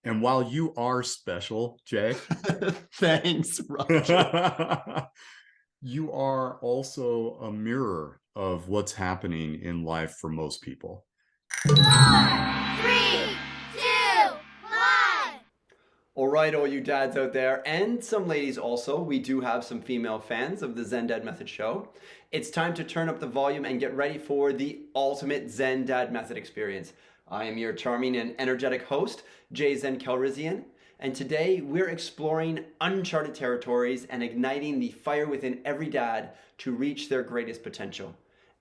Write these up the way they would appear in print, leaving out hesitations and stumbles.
And while you are special, Jay, Thanks, Rodger. you are also a mirror of what's happening in life for most people. 4, 3, 2, 1. All right, all you dads out there, and some ladies also, we do have some female fans of the Zen Dad Method Show. It's time to turn up the volume and get ready for the ultimate Zen Dad Method experience. I am your charming and energetic host, Jay Zen Kalryzian, and today we're exploring uncharted territories and igniting the fire within every dad to reach their greatest potential.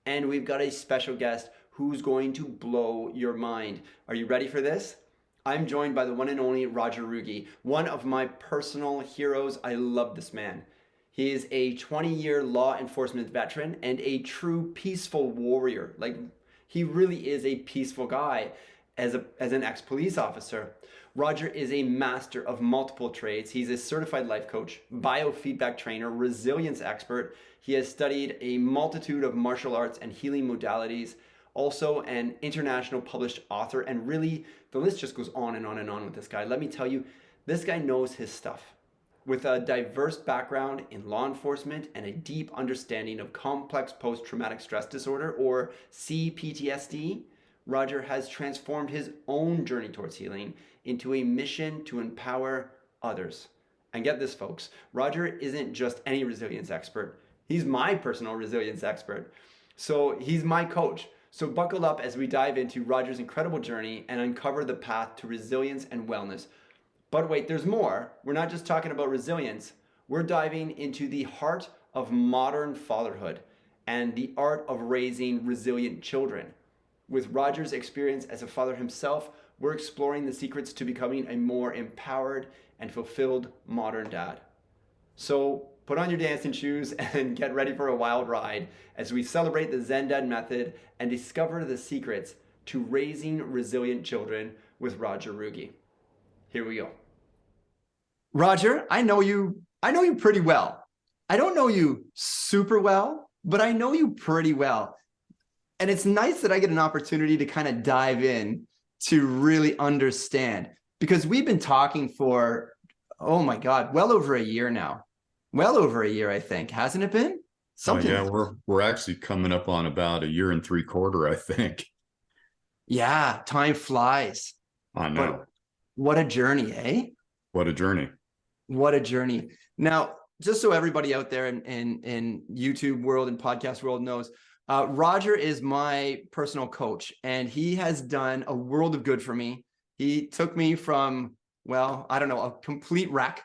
And we've got a special guest who's going to blow your mind. Are you ready for this? I'm joined by the one and only Rodger Ruge, one of my personal heroes. I love this man. He is a 20-year law enforcement veteran and a true peaceful warrior. Like, he really is a peaceful guy as an ex-police officer. Rodger is a master of multiple trades. He's a certified life coach, biofeedback trainer, resilience expert. He has studied a multitude of martial arts and healing modalities, also an international published author, and really the list just goes on and on and on with this guy. Let me tell you, this guy knows his stuff. With a diverse background in law enforcement and a deep understanding of complex post-traumatic stress disorder, or CPTSD, Rodger has transformed his own journey towards healing into a mission to empower others. And get this, folks, Rodger isn't just any resilience expert. He's my personal resilience expert. So he's my coach. So buckle up as we dive into Rodger's incredible journey and uncover the path to resilience and wellness. But wait, there's more. We're not just talking about resilience. We're diving into the heart of modern fatherhood and the art of raising resilient children. With Rodger's experience as a father himself, we're exploring the secrets to becoming a more empowered and fulfilled modern dad. So put on your dancing shoes and get ready for a wild ride as we celebrate the Zen Dad Method and discover the secrets to raising resilient children with Rodger Ruge. Here we go. Rodger, I know you pretty well. I don't know you super well, but I know you pretty well. And it's nice that I get an opportunity to kind of dive in to really understand, because we've been talking for, oh my God, well over a year now. Well over a year, I think. Hasn't it been? Something. Yeah, we're actually coming up on about 1.75 years, I think. Yeah, time flies. I know. But what a journey, eh? What a journey. What a journey. Now, just so everybody out there in YouTube world and podcast world knows, Rodger is my personal coach, and he has done a world of good for me. He took me from, well, I don't know, a complete wreck,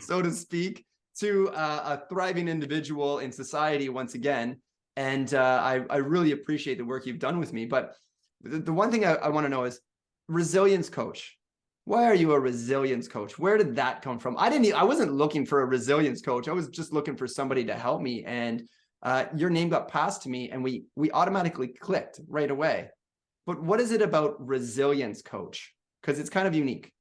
so to speak, to a thriving individual in society once again. And I really appreciate the work you've done with me. But the one thing I want to know is, resilience coach. Why are you a resilience coach? Where did that come from? I wasn't looking for a resilience coach. I was just looking for somebody to help me. And your name got passed to me, and we automatically clicked right away. But what is it about resilience coach? Because it's kind of unique.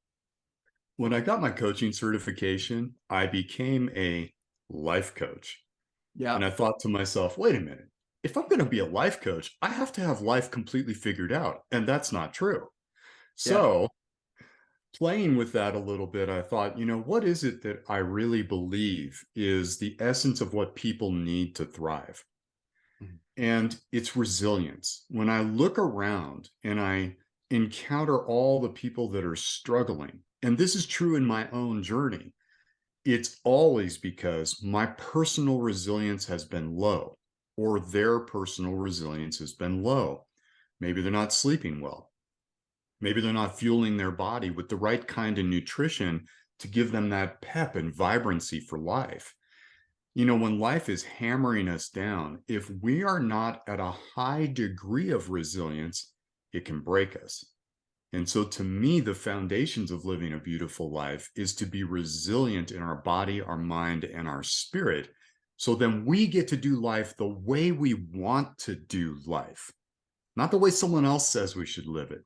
When I got my coaching certification, I became a life coach. Yeah. And I thought to myself, wait a minute, if I'm going to be a life coach, I have to have life completely figured out. And that's not true. So playing with that a little bit, I thought, what is it that I really believe is the essence of what people need to thrive? And it's resilience. When I look around and I encounter all the people that are struggling, and this is true in my own journey, it's always because my personal resilience has been low, or their personal resilience has been low. Maybe they're not sleeping well. Maybe they're not fueling their body with the right kind of nutrition to give them that pep and vibrancy for life. When life is hammering us down, if we are not at a high degree of resilience, it can break us. And so to me, the foundations of living a beautiful life is to be resilient in our body, our mind, and our spirit. So then we get to do life the way we want to do life, not the way someone else says we should live it,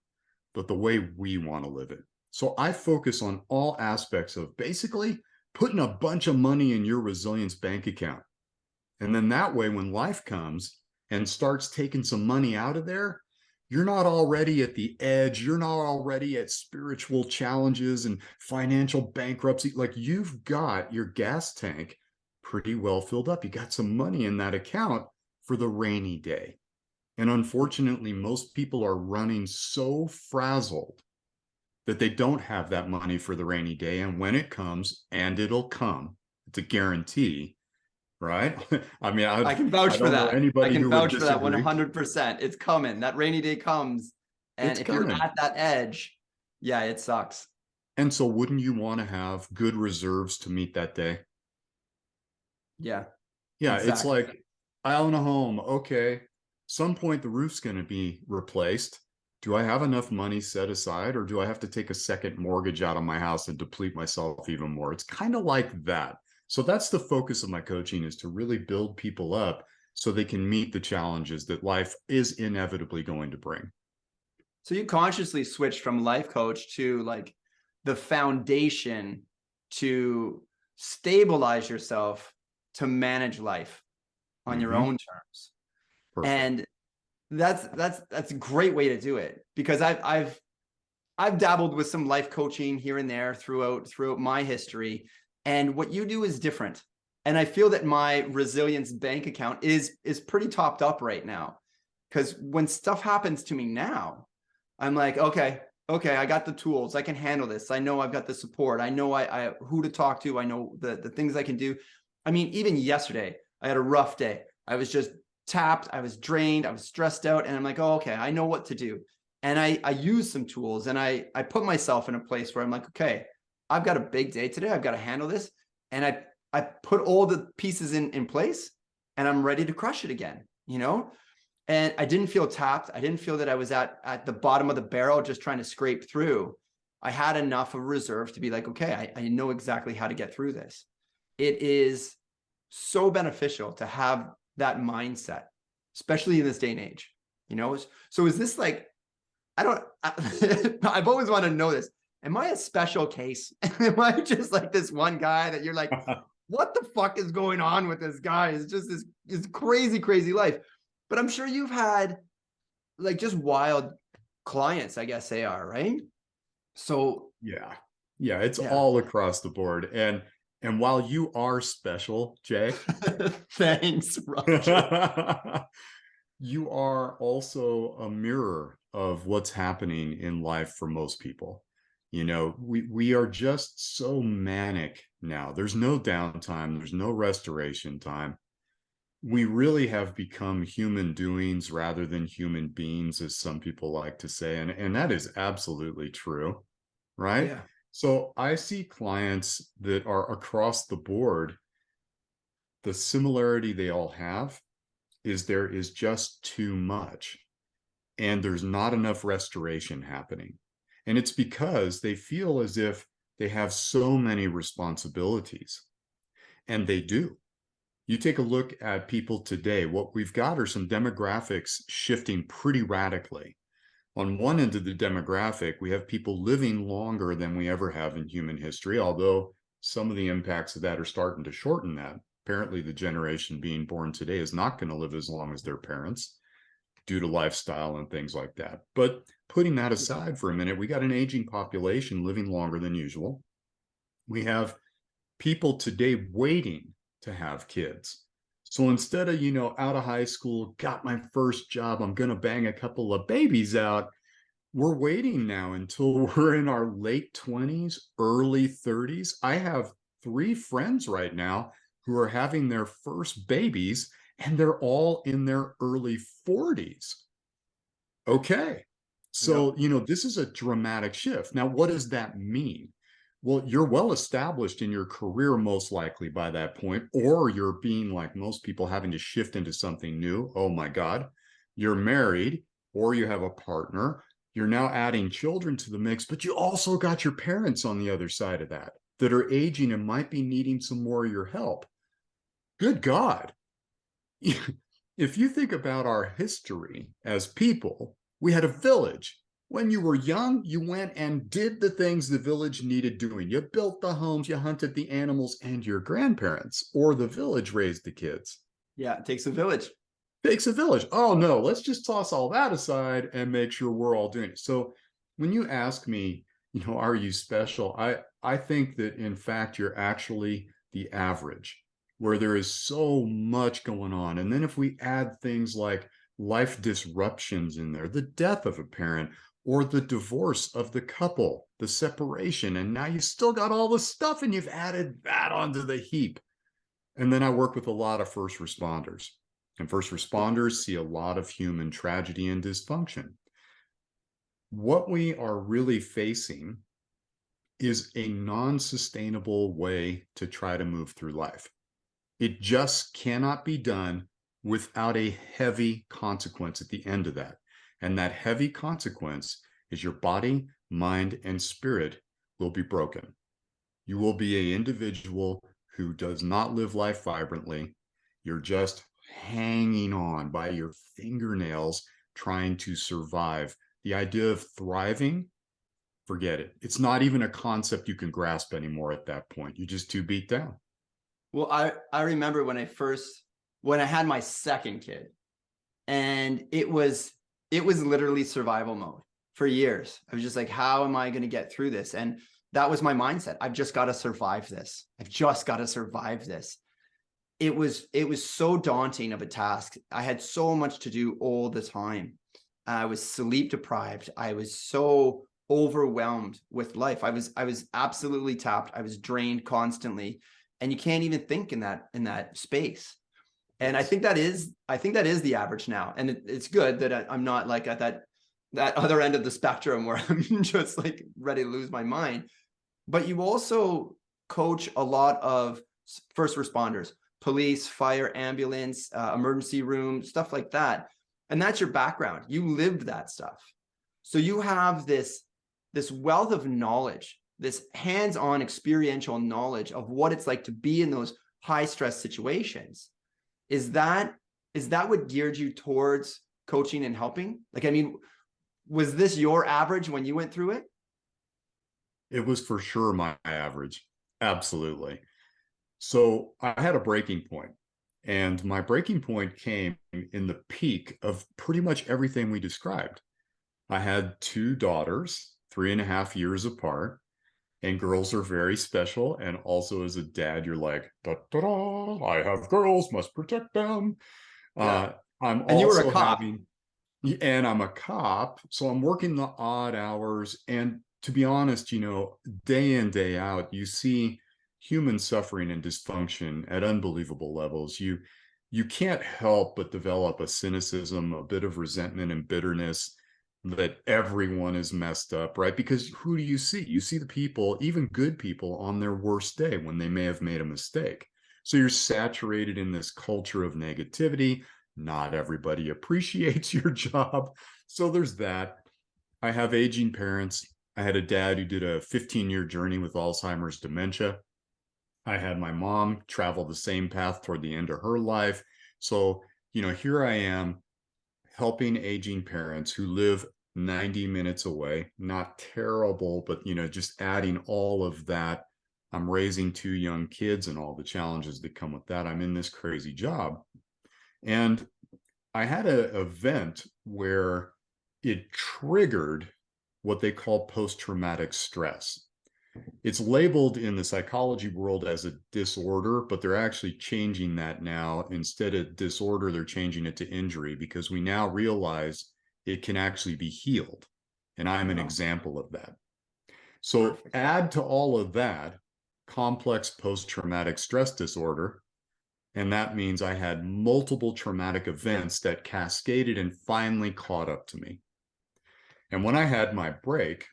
but the way we want to live it. So I focus on all aspects of basically putting a bunch of money in your resilience bank account. And then that way, when life comes and starts taking some money out of there, You're not already at the edge. You're not already at spiritual challenges and financial bankruptcy. Like, you've got your gas tank pretty well filled up. You got some money in that account for the rainy day. And unfortunately, most people are running so frazzled that they don't have that money for the rainy day. And when it comes, and it'll come, it's a guarantee, right? I mean, I can vouch for don't know that. anybody I can who vouch would for that disagree. 100%. It's coming. That rainy day comes. And It's if coming. you're at that edge, yeah, it sucks. And so wouldn't you want to have good reserves to meet that day? Yeah, Yeah, it's exactly. like, I own a home. Okay, some point the roof's going to be replaced. Do I have enough money set aside, or do I have to take a second mortgage out of my house and deplete myself even more? It's kind of like that. So that's the focus of my coaching, is to really build people up so they can meet the challenges that life is inevitably going to bring. So you consciously switched from life coach to like the foundation to stabilize yourself to manage life on your own terms. Perfect. And that's a great way to do it, because I've dabbled with some life coaching here and there throughout my history, and what you do is different. And I feel that my resilience bank account is pretty topped up right now, because when stuff happens to me now, I'm like, okay, I got the tools. I can handle this. I know I've got the support. I know I who to talk to. I know the things I can do. I mean, even yesterday, I had a rough day. I was just tapped. I was drained. I was stressed out. And I'm like, oh, okay, I know what to do. And I use some tools, and I put myself in a place where I'm like, okay, I've got a big day today. I've got to handle this. And I put all the pieces in place, and I'm ready to crush it again, you know? And I didn't feel tapped. I didn't feel that I was at the bottom of the barrel just trying to scrape through. I had enough of reserve to be like, okay, I know exactly how to get through this. It is so beneficial to have that mindset, especially in this day and age, you know? So is this like, I've always wanted to know this. Am I a special case? Am I just like this one guy that you're like, what the fuck is going on with this guy? It's just this crazy, crazy life. But I'm sure you've had like just wild clients, I guess they are, right? So Yeah, it's yeah. all across the board. And while you are special, Jay, Thanks, Rodger. you are also a mirror of what's happening in life for most people. You know, we are just so manic now. There's no downtime, there's no restoration time. We really have become human doings rather than human beings, as some people like to say. And that is absolutely true, right? Yeah. So I see clients that are across the board. The similarity they all have is there is just too much, and there's not enough restoration happening. And it's because they feel as if they have so many responsibilities, and they do. You take a look at people today, what we've got are some demographics shifting pretty radically. On one end of the demographic, we have people living longer than we ever have in human history, although some of the impacts of that are starting to shorten that. Apparently, the generation being born today is not going to live as long as their parents due to lifestyle and things like that. But putting that aside for a minute, we got an aging population living longer than usual. We have people today waiting to have kids. So instead of, out of high school, got my first job, I'm going to bang a couple of babies out, we're waiting now until we're in our late 20s, early 30s. I have 3 friends right now who are having their first babies, and they're all in their early 40s. Okay. So, this is a dramatic shift. Now, what does that mean? Well, you're well established in your career, most likely by that point, or you're being like most people, having to shift into something new. Oh my God. You're married, or you have a partner. You're now adding children to the mix, but you also got your parents on the other side of that are aging and might be needing some more of your help. Good God. If you think about our history as people, we had a village. When you were young, you went and did the things the village needed doing. You built the homes, you hunted the animals, and your grandparents or the village raised the kids. Yeah, it takes a village. Takes a village. Oh no, let's just toss all that aside and make sure we're all doing it. So when you ask me, are you special? I think that in fact you're actually the average, where there is so much going on. And then if we add things like life disruptions in there, the death of a parent, or the divorce of the couple, the separation, and now you still got all the stuff and you've added that onto the heap. And then I work with a lot of first responders. And first responders see a lot of human tragedy and dysfunction. What we are really facing is a non-sustainable way to try to move through life. It just cannot be done without a heavy consequence at the end of that. And that heavy consequence is your body, mind, and spirit will be broken. You will be an individual who does not live life vibrantly. You're just hanging on by your fingernails, trying to survive. The idea of thriving, forget it. It's not even a concept you can grasp anymore at that point. You're just too beat down. Well, I remember when I had my second kid, and it was literally survival mode for years. I was just like, how am I going to get through this? And that was my mindset. I've just got to survive this. I've just got to survive this. It was so daunting of a task. I had so much to do all the time. I was sleep deprived. I was so overwhelmed with life. I was absolutely tapped. I was drained constantly, and you can't even think in that space. And I think that is the average now. And it's good that I'm not like at that other end of the spectrum where I'm just like ready to lose my mind. But you also coach a lot of first responders, police, fire, ambulance, emergency room, stuff like that. And that's your background. You lived that stuff. So you have this wealth of knowledge, this hands-on experiential knowledge of what it's like to be in those high stress situations. Is that what geared you towards coaching and helping? Like, I mean, was this your average when you went through it? It was for sure my average. Absolutely. So I had a breaking point, and my breaking point came in the peak of pretty much everything we described. I had two daughters, 3.5 years apart, and girls are very special. And also as a dad, you're like, da, da, da, I have girls, must protect them. Yeah. I'm And you were a also cop. and I'm a cop, so I'm working the odd hours. And to be honest, day in, day out, you see human suffering and dysfunction at unbelievable levels. You can't help but develop a cynicism, a bit of resentment and bitterness that everyone is messed up, right? Because who do you see? You see the people, even good people, on their worst day when they may have made a mistake. So you're saturated in this culture of negativity. Not everybody appreciates your job. So there's that. I have aging parents. I had a dad who did a 15-year journey with Alzheimer's dementia. I had my mom travel the same path toward the end of her life. So, here I am helping aging parents who live 90 minutes away. Not terrible, but, just adding all of that. I'm raising two young kids and all the challenges that come with that. I'm in this crazy job. And I had an event where it triggered what they call post-traumatic stress. It's labeled in the psychology world as a disorder, but they're actually changing that now. Instead of disorder, they're changing it to injury, because we now realize it can actually be healed. And I'm an example of that. So add to all of that complex post-traumatic stress disorder. And that means I had multiple traumatic events that cascaded and finally caught up to me. And when I had my break,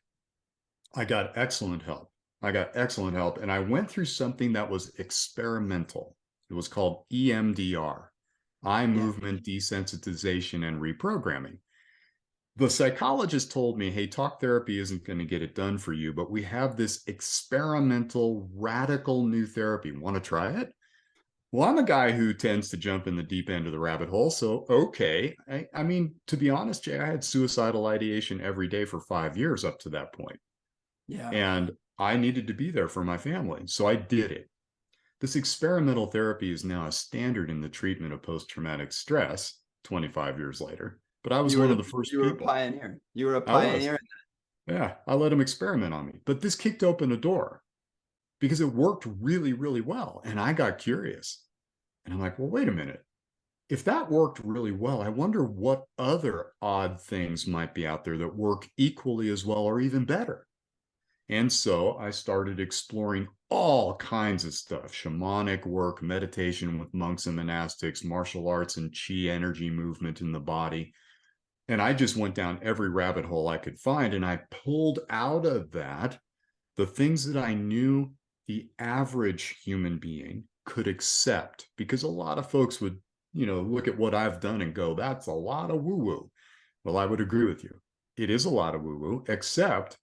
I got excellent help. And I went through something that was experimental. It was called EMDR, eye movement desensitization and reprogramming. The psychologist told me, hey, talk therapy isn't going to get it done for you, but we have this experimental, radical new therapy. Want to try it? Well, I'm a guy who tends to jump in the deep end of the rabbit hole. So, okay. I mean, to be honest, Jay, I had suicidal ideation every day for 5 years up to that point. Yeah. And I needed to be there for my family. So I did it. This experimental therapy is now a standard in the treatment of post-traumatic stress. 25 years later, but I was You were one of the first you were a people. pioneer. You were a I was. pioneer. Yeah, I let him experiment on me. But this kicked open a door because it worked really, really well. And I got curious. And I'm like, well, wait a minute. If that worked really well, I wonder what other odd things might be out there that work equally as well or even better. And so I started exploring all kinds of stuff: shamanic work, meditation with monks and monastics, martial arts and chi energy movement in the body. And I just went down every rabbit hole I could find. And I pulled out of that the things that I knew the average human being could accept, because a lot of folks would, look at what I've done and go, that's a lot of woo woo. Well, I would agree with you. It is a lot of woo woo, except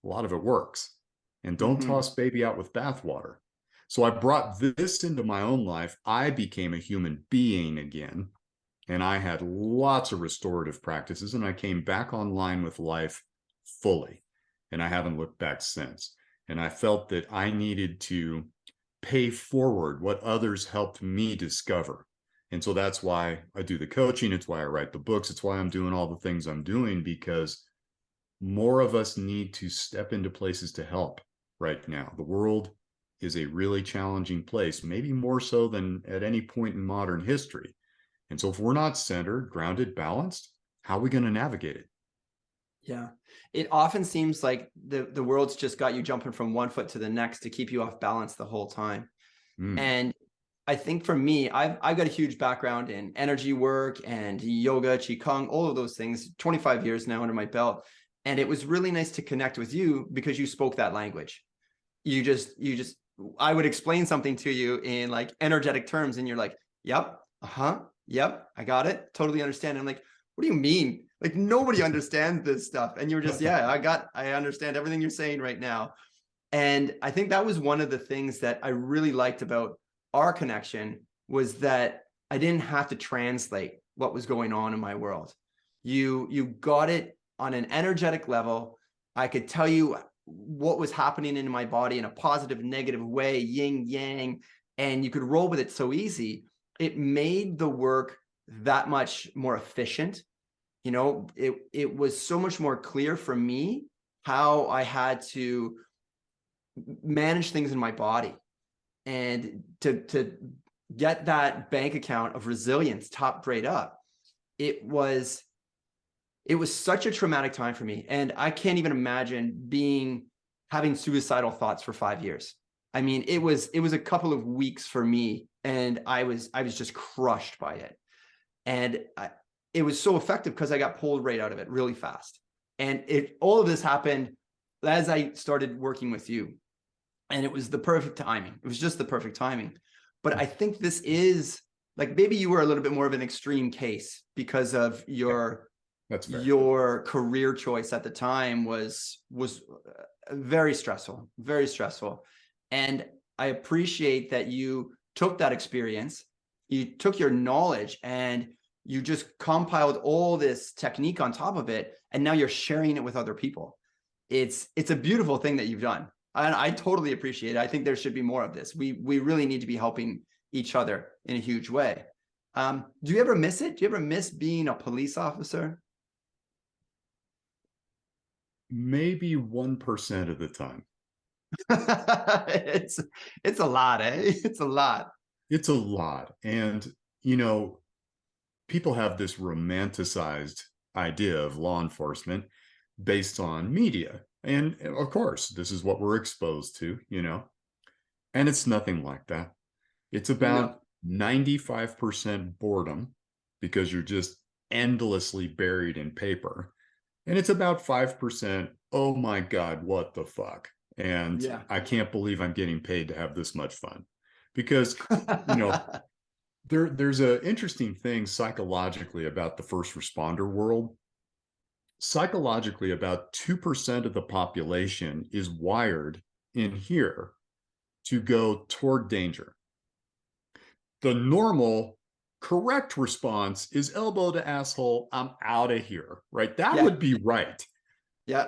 a lot of it works. And don't Mm-hmm. toss baby out with bathwater. So I brought this into my own life. I became a human being again. And I had lots of restorative practices, and I came back online with life fully. And I haven't looked back since. And I felt that I needed to pay forward what others helped me discover. And so that's why I do the coaching. It's why I write the books. It's why I'm doing all the things I'm doing, because more of us need to step into places to help right now. The world is a really challenging place, maybe more so than at any point in modern history. And so if we're not centered, grounded, balanced, how are we going to navigate it? Yeah. It often seems like the world's just got you jumping from one foot to the next to keep you off balance the whole time. And I think for me, I've got a huge background in energy work and yoga, qigong, all of those things, 25 years now under my belt. And it was really nice to connect with you because you spoke that language. I would explain something to you in like energetic terms and you're like, yep, yep, I got it. Totally understand. And I'm like, what do you mean? Like nobody understands this stuff. And you were just, yeah, I understand everything you're saying right now. And I think that was one of the things that I really liked about our connection, was that I didn't have to translate what was going on in my world. You got it on an energetic level. I could tell you what was happening in my body in a positive, negative way, yin, yang, and you could roll with it so easy. It made the work that much more efficient. It was so much more clear for me how I had to manage things in my body, and to get that bank account of resilience top grade up. It was such a traumatic time for me, and I can't even imagine having suicidal thoughts for 5 years. I mean, it was a couple of weeks for me, and I was just crushed by it. And it was so effective because I got pulled right out of it really fast. And all of this happened as I started working with you. And it was the perfect timing. It was just the perfect timing. But I think this is like, maybe you were a little bit more of an extreme case because of your career choice at the time was very stressful, very stressful. And I appreciate that you took that experience, you took your knowledge, and you just compiled all this technique on top of it. And now you're sharing it with other people. It's a beautiful thing that you've done. And I totally appreciate it. I think there should be more of this. We really need to be helping each other in a huge way. Do you ever miss it? Do you ever miss being a police officer? Maybe 1% of the time. It's a lot, eh? It's a lot. It's a lot. And, people have this romanticized idea of law enforcement based on media. And of course, this is what we're exposed to, and it's nothing like that. It's about 95% boredom because you're just endlessly buried in paper. And it's about 5%, oh my God, what the fuck? And I can't believe I'm getting paid to have this much fun. Because, there's an interesting thing psychologically about the first responder world. Psychologically, about 2% of the population is wired in here to go toward danger. The normal, correct response is elbow to asshole, I'm out of here, right? That would be right. Yeah.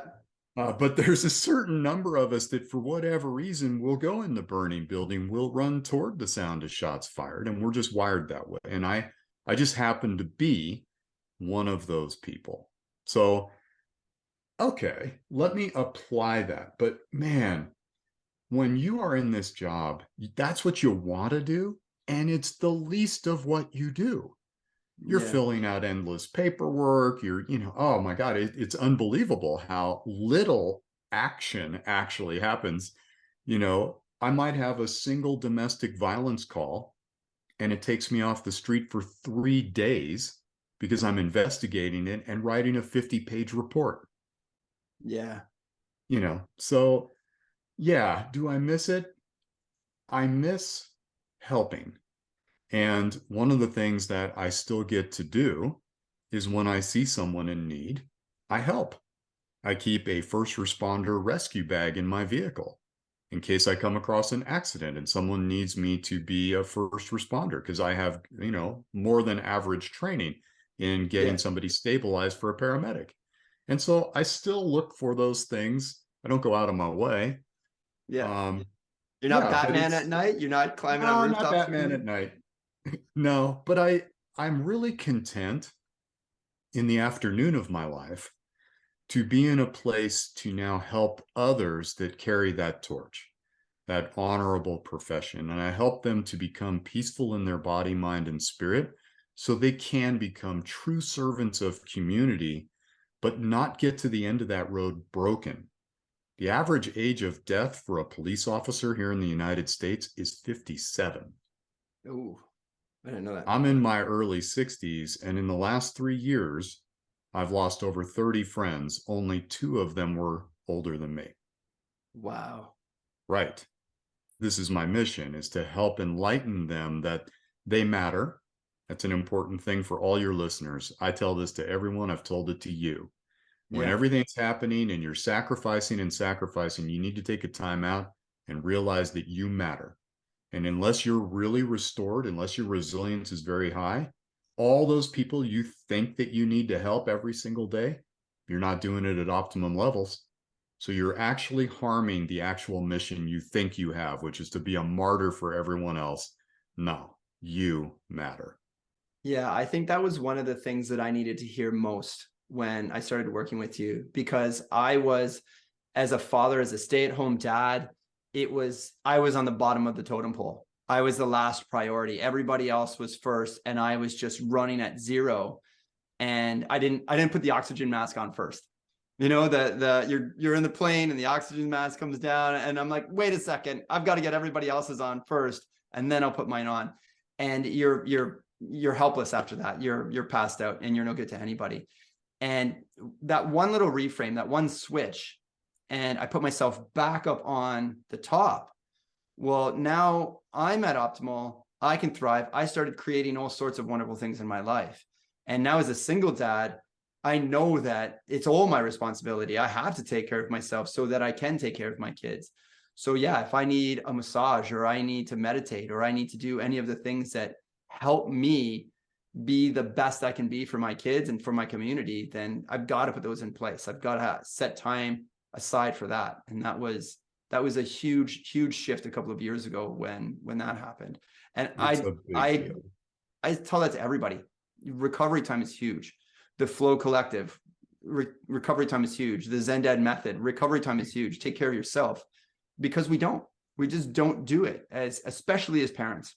But there's a certain number of us that for whatever reason will go in the burning building, will run toward the sound of shots fired, and we're just wired that way. And I I just happen to be one of those people. So, okay, let me apply that. But man, when you are in this job, that's what you want to do, and it's the least of what you do. You're Yeah. filling out endless paperwork. Oh my God, it's unbelievable how little action actually happens. I might have a single domestic violence call, and it takes me off the street for 3 days because I'm investigating it and writing a 50-page report. Yeah. So yeah, do I miss it? I miss helping. And one of the things that I still get to do is when I see someone in need, I help. I keep a first responder rescue bag in my vehicle in case I come across an accident and someone needs me to be a first responder, because I have, more than average training in getting Yeah. somebody stabilized for a paramedic. And so I still look for those things. I don't go out of my way. Yeah. You're not Yeah, but Batman at it's night. You're not climbing on no, not rooftops. Batman at night. No, but I'm really content in the afternoon of my life to be in a place to now help others that carry that torch, that honorable profession. And I help them to become peaceful in their body, mind, and spirit so they can become true servants of community, but not get to the end of that road broken. The average age of death for a police officer here in the United States is 57. Ooh, I didn't know that. I'm in my early 60s, and in the last 3 years, I've lost over 30 friends. Only 2 of them were older than me. Wow. Right. This is my mission, is to help enlighten them that they matter. That's an important thing for all your listeners. I tell this to everyone. I've told it to you. When Yeah. everything's happening and you're sacrificing and sacrificing, you need to take a time out and realize that you matter. And unless you're really restored, unless your resilience is very high, all those people you think that you need to help every single day, you're not doing it at optimum levels. So you're actually harming the actual mission you think you have, which is to be a martyr for everyone else. No, you matter. Yeah, I think that was one of the things that I needed to hear most when I started working with you, because I was, as a father, as a stay-at-home dad, I was on the bottom of the totem pole. I was the last priority. Everybody else was first, and I was just running at zero. And I didn't put the oxygen mask on first. You're in the plane and the oxygen mask comes down, and I'm like, wait a second, I've got to get everybody else's on first, and then I'll put mine on. And you're helpless after that. You're passed out and you're no good to anybody. And that one little reframe, that one switch, and I put myself back up on the top. Well, now I'm at optimal. I can thrive. I started creating all sorts of wonderful things in my life. And now as a single dad, I know that it's all my responsibility. I have to take care of myself so that I can take care of my kids. So yeah, if I need a massage, or I need to meditate, or I need to do any of the things that help me be the best I can be for my kids and for my community, then I've got to put those in place. I've got to set time aside for that. And that was a huge shift a couple of years ago when that happened. And It's a big deal. I tell that to everybody. Recovery time is huge. The Flow Collective, recovery time is huge. The Zen Dad Method, recovery time is huge. Take care of yourself, because we just don't do it, especially as parents.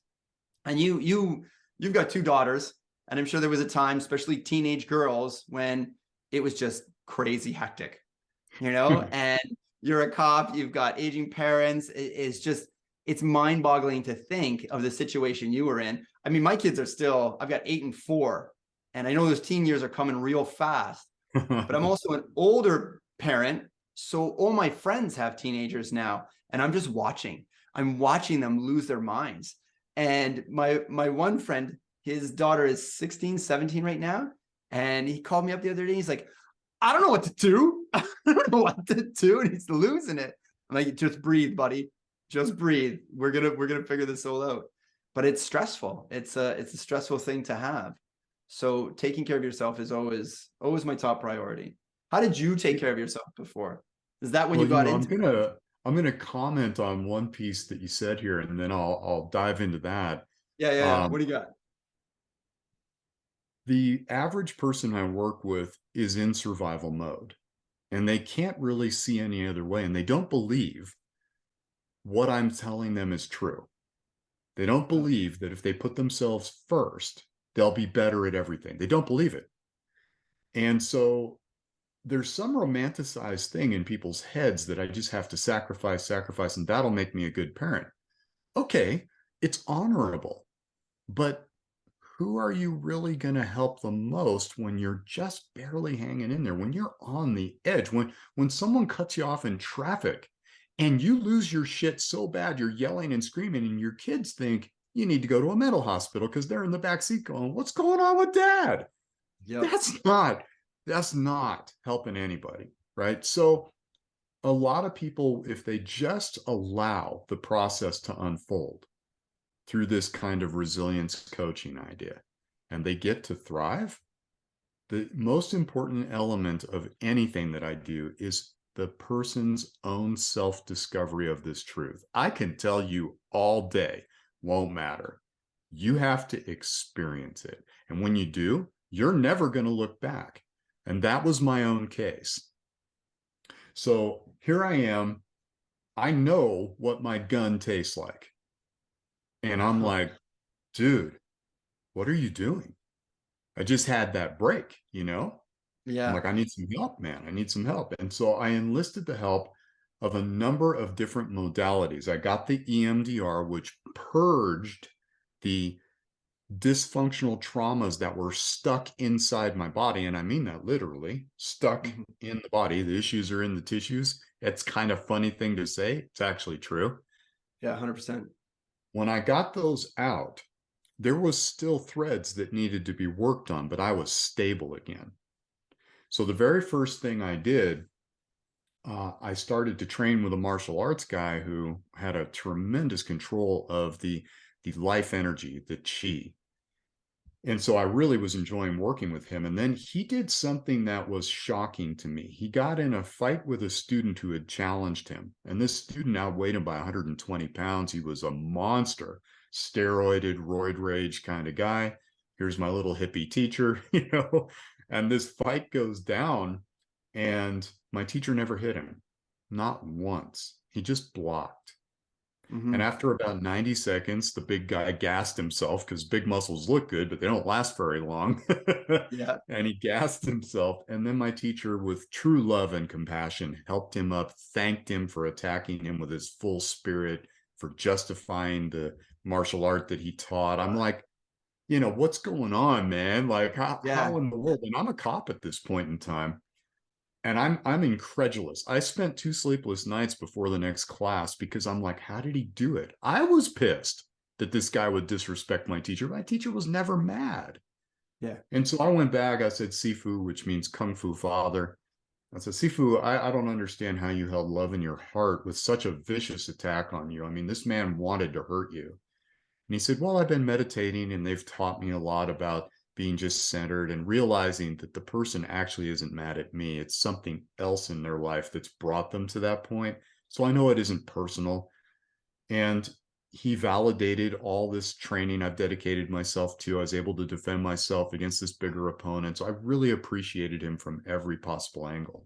And you've got 2 daughters, and I'm sure there was a time, especially teenage girls, when it was just crazy hectic, and you're a cop, you've got aging parents. It's mind-boggling to think of the situation you were in. I mean, my kids are still, I've got 8 and 4, and I know those teen years are coming real fast, but I'm also an older parent. So all my friends have teenagers now, and I'm just watching. I'm watching them lose their minds. And my one friend, his daughter is 16, 17 right now. And he called me up the other day. He's like, I don't know what to do. I don't know what to do. And he's losing it. I'm like, just breathe, buddy. Just breathe. We're gonna figure this all out. But it's stressful. It's a stressful thing to have. So taking care of yourself is always my top priority. How did you take care of yourself before? Is that when you got into? I'm gonna comment on one piece that you said here, and then I'll dive into that. Yeah. What do you got? The average person I work with is in survival mode, and they can't really see any other way, and they don't believe what I'm telling them is true. They don't believe that if they put themselves first, they'll be better at everything. They don't believe it. And so there's some romanticized thing in people's heads that I just have to sacrifice, and that'll make me a good parent. Okay, it's honorable, but who are you really going to help the most when you're just barely hanging in there, when you're on the edge, when someone cuts you off in traffic and you lose your shit so bad you're yelling and screaming, and your kids think you need to go to a mental hospital because they're in the back seat going, what's going on with dad? Yep. That's not helping anybody, right? So a lot of people, if they just allow the process to unfold through this kind of resilience coaching idea, and they get to thrive, the most important element of anything that I do is the person's own self-discovery of this truth. I can tell you all day, won't matter. You have to experience it. And when you do, you're never going to look back. And that was my own case. So here I am. I know what my gun tastes like. And I'm like, dude, what are you doing? I just had that break, I'm Yeah. like, I need some help, man. I need some help. And so I enlisted the help of a number of different modalities. I got the EMDR, which purged the dysfunctional traumas that were stuck inside my body. And I mean that literally, stuck in the body. The issues are in the tissues. It's kind of funny thing to say. It's actually true. Yeah, 100%. When I got those out, there was still threads that needed to be worked on, but I was stable again. So the very first thing I did, I started to train with a martial arts guy who had a tremendous control of the life energy, the chi. And so I really was enjoying working with him. And then he did something that was shocking to me. He got in a fight with a student who had challenged him. And this student outweighed him by 120 pounds. He was a monster, steroided, roid rage kind of guy. Here's my little hippie teacher, and this fight goes down, and my teacher never hit him, not once. He just blocked. And after about 90 seconds, the big guy gassed himself, because big muscles look good, but they don't last very long. Yeah. And he gassed himself. And then my teacher, with true love and compassion, helped him up, thanked him for attacking him with his full spirit, for justifying the martial art that he taught. I'm like, what's going on, man? Like, how in the world? And I'm a cop at this point in time. And I'm incredulous. I spent 2 sleepless nights before the next class because I'm like, how did he do it? I was pissed that this guy would disrespect my teacher. My teacher was never mad. Yeah. And so I went back. I said, Sifu, which means Kung Fu Father. I said, Sifu, I don't understand how you held love in your heart with such a vicious attack on you. I mean, this man wanted to hurt you. And he said, well, I've been meditating, and they've taught me a lot about being just centered and realizing that the person actually isn't mad at me. It's something else in their life that's brought them to that point. So I know it isn't personal. And he validated all this training I've dedicated myself to. I was able to defend myself against this bigger opponent. So I really appreciated him from every possible angle.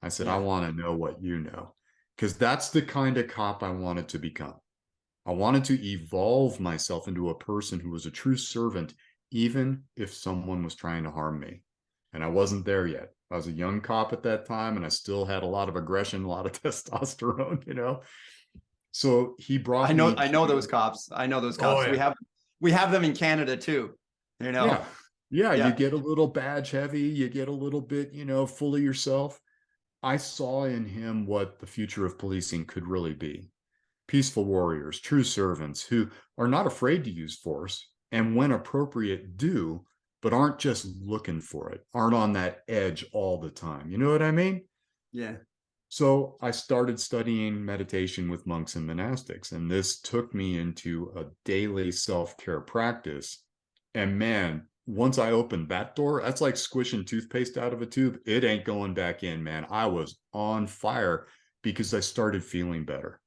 I said, I want to know what you know, because that's the kind of cop I wanted to become. I wanted to evolve myself into a person who was a true servant, even if someone was trying to harm me. And I wasn't there yet. I was a young cop at that time, and I still had a lot of aggression, a lot of testosterone, So he brought me. I know those cops. I know those cops. Oh, yeah. We have them in Canada too. Yeah. Yeah. Yeah. You get a little badge heavy. You get a little bit, full of yourself. I saw in him what the future of policing could really be. Peaceful warriors, true servants who are not afraid to use force, and when appropriate do, but aren't just looking for it, aren't on that edge all the time. You know what I mean? Yeah. So I started studying meditation with monks and monastics, and this took me into a daily self-care practice. And man, once I opened that door, that's like squishing toothpaste out of a tube. It ain't going back in, man. I was on fire because I started feeling better.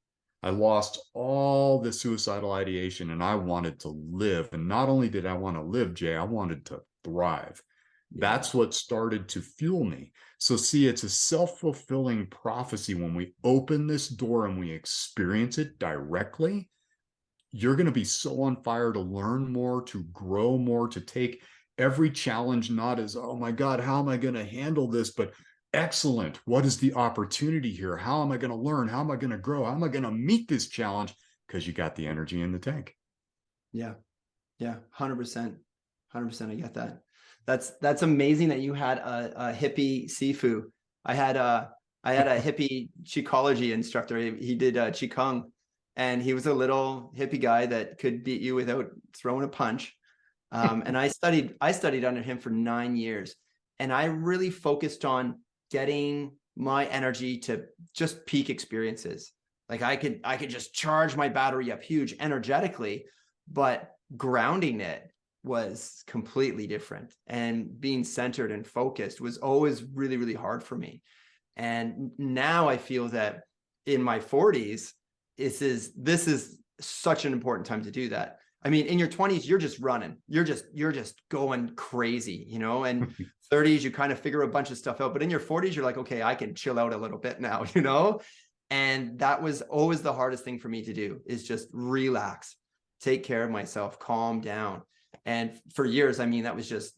I lost all the suicidal ideation, and I wanted to live. And not only did I want to live, Jay, I wanted to thrive. Yeah. That's what started to fuel me. So see, it's a self-fulfilling prophecy. When we open this door and we experience it directly, you're going to be so on fire to learn more, to grow more, to take every challenge not as, oh my God, how am I going to handle this? But excellent. What is the opportunity here? How am I going to learn? How am I going to grow? How am I going to meet this challenge? Because you got the energy in the tank. Yeah. Yeah. 100%. 100%. I get that. That's amazing that you had a hippie Sifu. I had a hippie Qigology instructor. He did Qigong, and he was a little hippie guy that could beat you without throwing a punch. And I studied under him for 9 years, and I really focused on getting my energy to just peak experiences. Like I could just charge my battery up huge energetically, but grounding it was completely different. And being centered and focused was always really, really hard for me. And now I feel that in my 40s, this is such an important time to do that. I mean, in your 20s, you're just running. You're just going crazy, you know, and 30s, you kind of figure a bunch of stuff out. But in your 40s, you're like, okay, I can chill out a little bit now, you know? And that was always the hardest thing for me to do, is just relax, take care of myself, calm down. And for years, I mean, that was just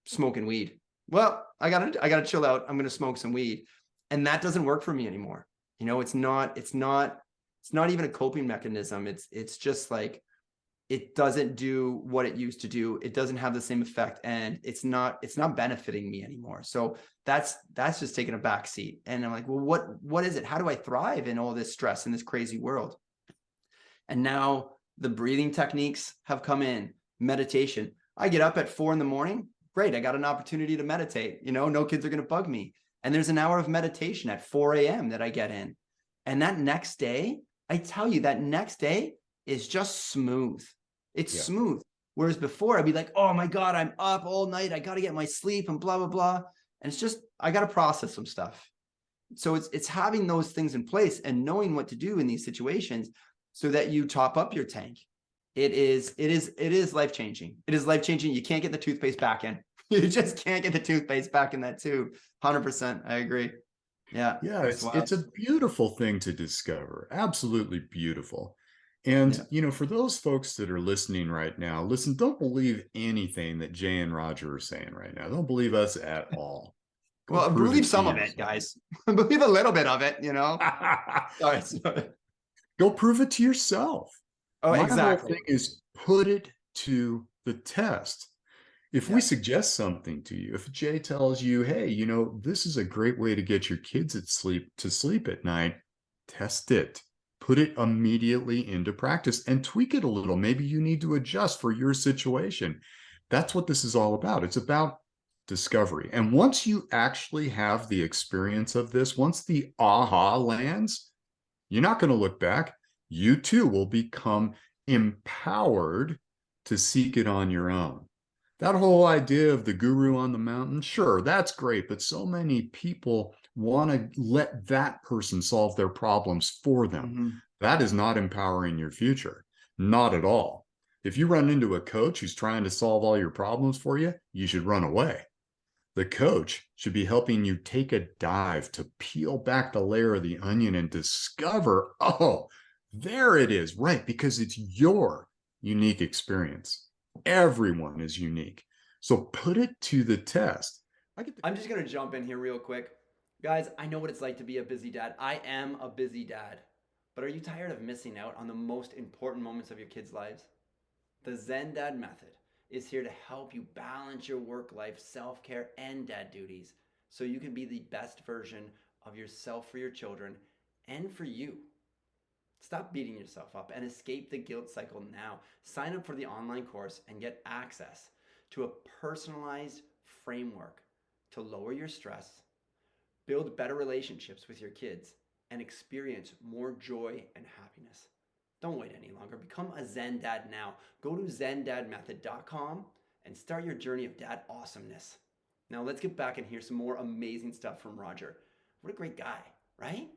smoking weed. Well, I gotta chill out. I'm gonna smoke some weed. And that doesn't work for me anymore. You know, it's not even a coping mechanism. It's just like, it doesn't do what it used to do. It doesn't have the same effect, and it's not benefiting me anymore. So that's just taking a back seat. And I'm like, well, what is it? How do I thrive in all this stress in this crazy world? And now the breathing techniques have come in, meditation. I get up at 4 a.m. Great. I got an opportunity to meditate. You know, no kids are going to bug me. And there's an hour of meditation at 4 a.m. that I get in. And that next day, I tell you, that next day is just smooth. It's smooth. Whereas before I'd be like, oh my God, I'm up all night. I got to get my sleep and blah, blah, blah. And it's just, I got to process some stuff. So it's having those things in place and knowing what to do in these situations so that you top up your tank. It is life-changing. It is life-changing. You can't get the toothpaste back in. You just can't get the toothpaste back in that tube. 100%. I agree. Yeah. Yeah, it's a beautiful thing to discover. Absolutely beautiful. And, you know, for those folks that are listening right now, listen, don't believe anything that Jay and Rodger are saying right now. Don't believe us at all. Well, believe some of it, guys. Believe a little bit of it, you know. Sorry. Go prove it to yourself. Oh, My exactly. whole thing is put it to the test. If we suggest something to you, if Jay tells you, hey, you know, this is a great way to get your kids to sleep at night, test it. Put it immediately into practice and tweak it a little. Maybe you need to adjust for your situation. That's what this is all about. It's about discovery. And once you actually have the experience of this, once the aha lands, you're not going to look back. You too will become empowered to seek it on your own. That whole idea of the guru on the mountain, sure, that's great, but so many people want to let that person solve their problems for them. Mm-hmm. That is not empowering your future. Not at all. If you run into a coach who's trying to solve all your problems for you, you should run away. The coach should be helping you take a dive to peel back the layer of the onion and discover, oh, there it is, right? Because it's your unique experience. Everyone is unique. So put it to the test. I'm just going to jump in here real quick. Guys, I know what it's like to be a busy dad. I am a busy dad. But are you tired of missing out on the most important moments of your kids' lives? The Zen Dad Method is here to help you balance your work life, self-care, and dad duties so you can be the best version of yourself for your children and for you. Stop beating yourself up and escape the guilt cycle now. Sign up for the online course and get access to a personalized framework to lower your stress, build better relationships with your kids, and experience more joy and happiness. Don't wait any longer. Become a Zen Dad now. Go to zendadmethod.com and start your journey of dad awesomeness. Now let's get back and hear some more amazing stuff from Rodger. What a great guy, right?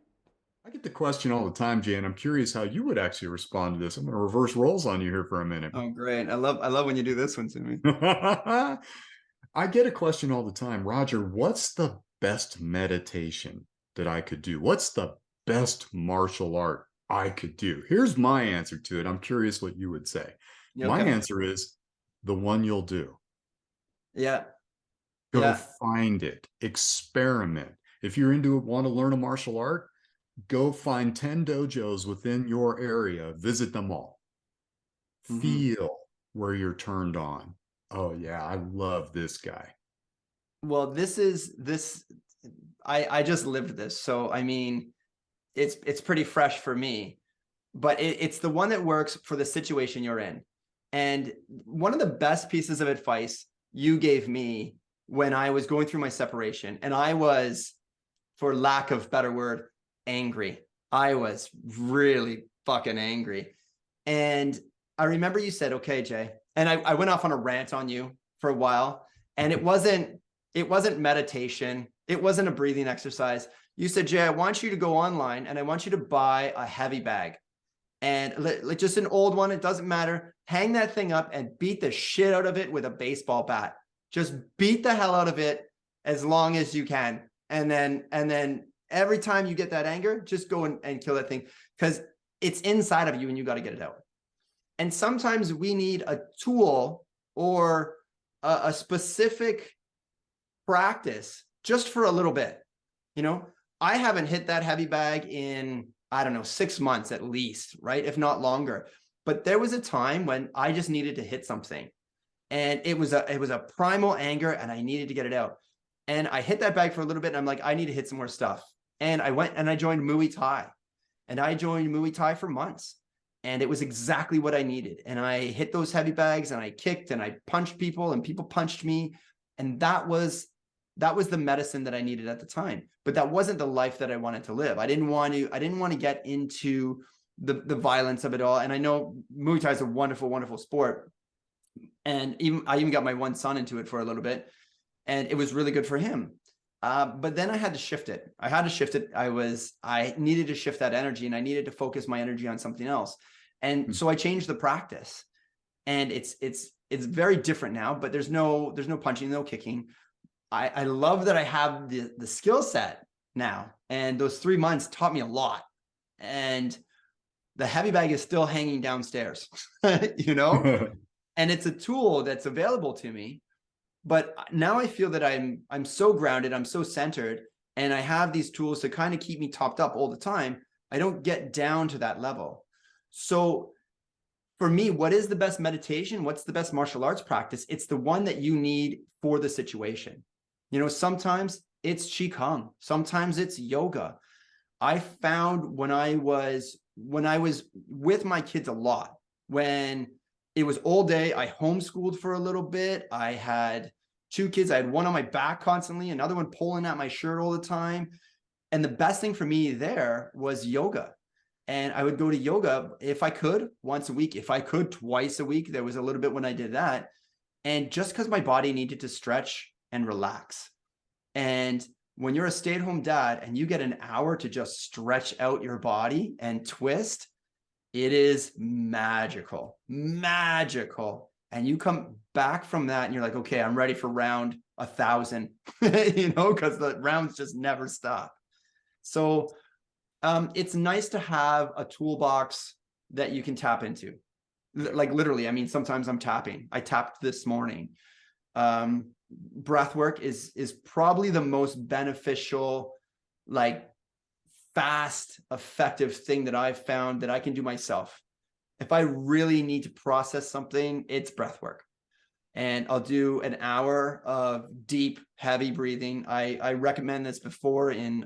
I get the question all the time, Jay, and I'm curious how you would actually respond to this. I'm going to reverse roles on you here for a minute. Oh, great. I love when you do this one to me. I get a question all the time, Roger, what's the best meditation that I could do? What's the best martial art I could do? Here's my answer to it. I'm curious what you would say. You My okay? answer is the one you'll do. Yeah. Go Yeah. find it, experiment. If you're want to learn a martial art, go find 10 dojos within your area, visit them all. Hmm. Feel where you're turned on. Oh yeah, I love this guy. Well, this. I just lived this, so I mean, it's pretty fresh for me. But it's the one that works for the situation you're in. And one of the best pieces of advice you gave me when I was going through my separation, and I was, for lack of better word, angry. I was really fucking angry. And I remember you said, okay, Jay, and I went off on a rant on you for a while, and it wasn't meditation. It wasn't a breathing exercise. You said, Jay, I want you to go online and I want you to buy a heavy bag, and like just an old one. It doesn't matter. Hang that thing up and beat the shit out of it with a baseball bat. Just beat the hell out of it as long as you can. And then every time you get that anger, just go and kill that thing, because it's inside of you and you got to get it out. And sometimes we need a tool or a specific practice just for a little bit. You know, I haven't hit that heavy bag in, I don't know, 6 months at least, right? If not longer. But there was a time when I just needed to hit something. And it was a primal anger and I needed to get it out. And I hit that bag for a little bit and I'm like, I need to hit some more stuff. And I went and I joined Muay Thai. And I joined Muay Thai for months. And it was exactly what I needed. And I hit those heavy bags and I kicked and I punched people and people punched me. And that was the medicine that I needed at the time. But that wasn't the life that I wanted to live. I didn't want to get into the violence of it all. And I know Muay Thai is a wonderful, wonderful sport. And I even got my one son into it for a little bit. And it was really good for him. But then I had to shift it. I needed to shift that energy, and I needed to focus my energy on something else. And so I changed the practice, and it's very different now, but there's no punching, no kicking. I love that I have the skill set now, and those 3 months taught me a lot. And the heavy bag is still hanging downstairs, you know, and it's a tool that's available to me. But now I feel that I'm so grounded, I'm so centered, and I have these tools to kind of keep me topped up all the time. I don't get down to that level. So for me, what is the best meditation? What's the best martial arts practice? It's the one that you need for the situation. You know, sometimes it's Qigong, sometimes it's yoga. I found when I was with my kids a lot, when it was all day, I homeschooled for a little bit. I had 2 kids. I had one on my back constantly, another one pulling at my shirt all the time. And the best thing for me there was yoga. And I would go to yoga if I could once a week, if I could twice a week. There was a little bit when I did that. And just because my body needed to stretch and relax. And when you're a stay-at-home dad and you get an hour to just stretch out your body and twist, it is magical. And you come back from that and you're like, okay, I'm ready for round 1,000, you know, because the rounds just never stop. So it's nice to have a toolbox that you can tap into. Like literally, I mean, sometimes I'm tapping. I tapped this morning. Breath work is probably the most beneficial, like fast, effective thing that I've found that I can do myself. If I really need to process something, it's breath work. And I'll do an hour of deep, heavy breathing. I recommend this before in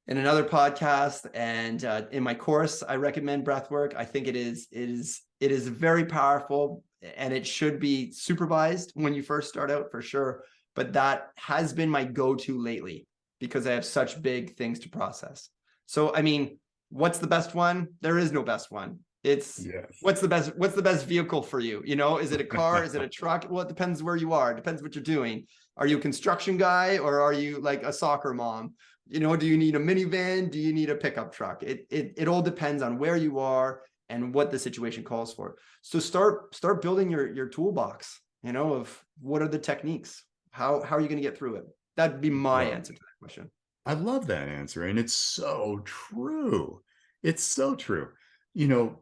another podcast, and in my course, I recommend breath work. I think it is very powerful, and it should be supervised when you first start out for sure. But that has been my go-to lately because I have such big things to process. So, I mean, what's the best one? There is no best one. It's what's the best vehicle for you? You know, is it a car? Is it a truck? Well, it depends where you are. It depends what you're doing. Are you a construction guy or are you like a soccer mom? You know, do you need a minivan? Do you need a pickup truck? It all depends on where you are and what the situation calls for. So start building your toolbox. of what are the techniques? How are you going to get through it? That'd be my Well, answer to that question. I love that answer. And it's so true. It's so true.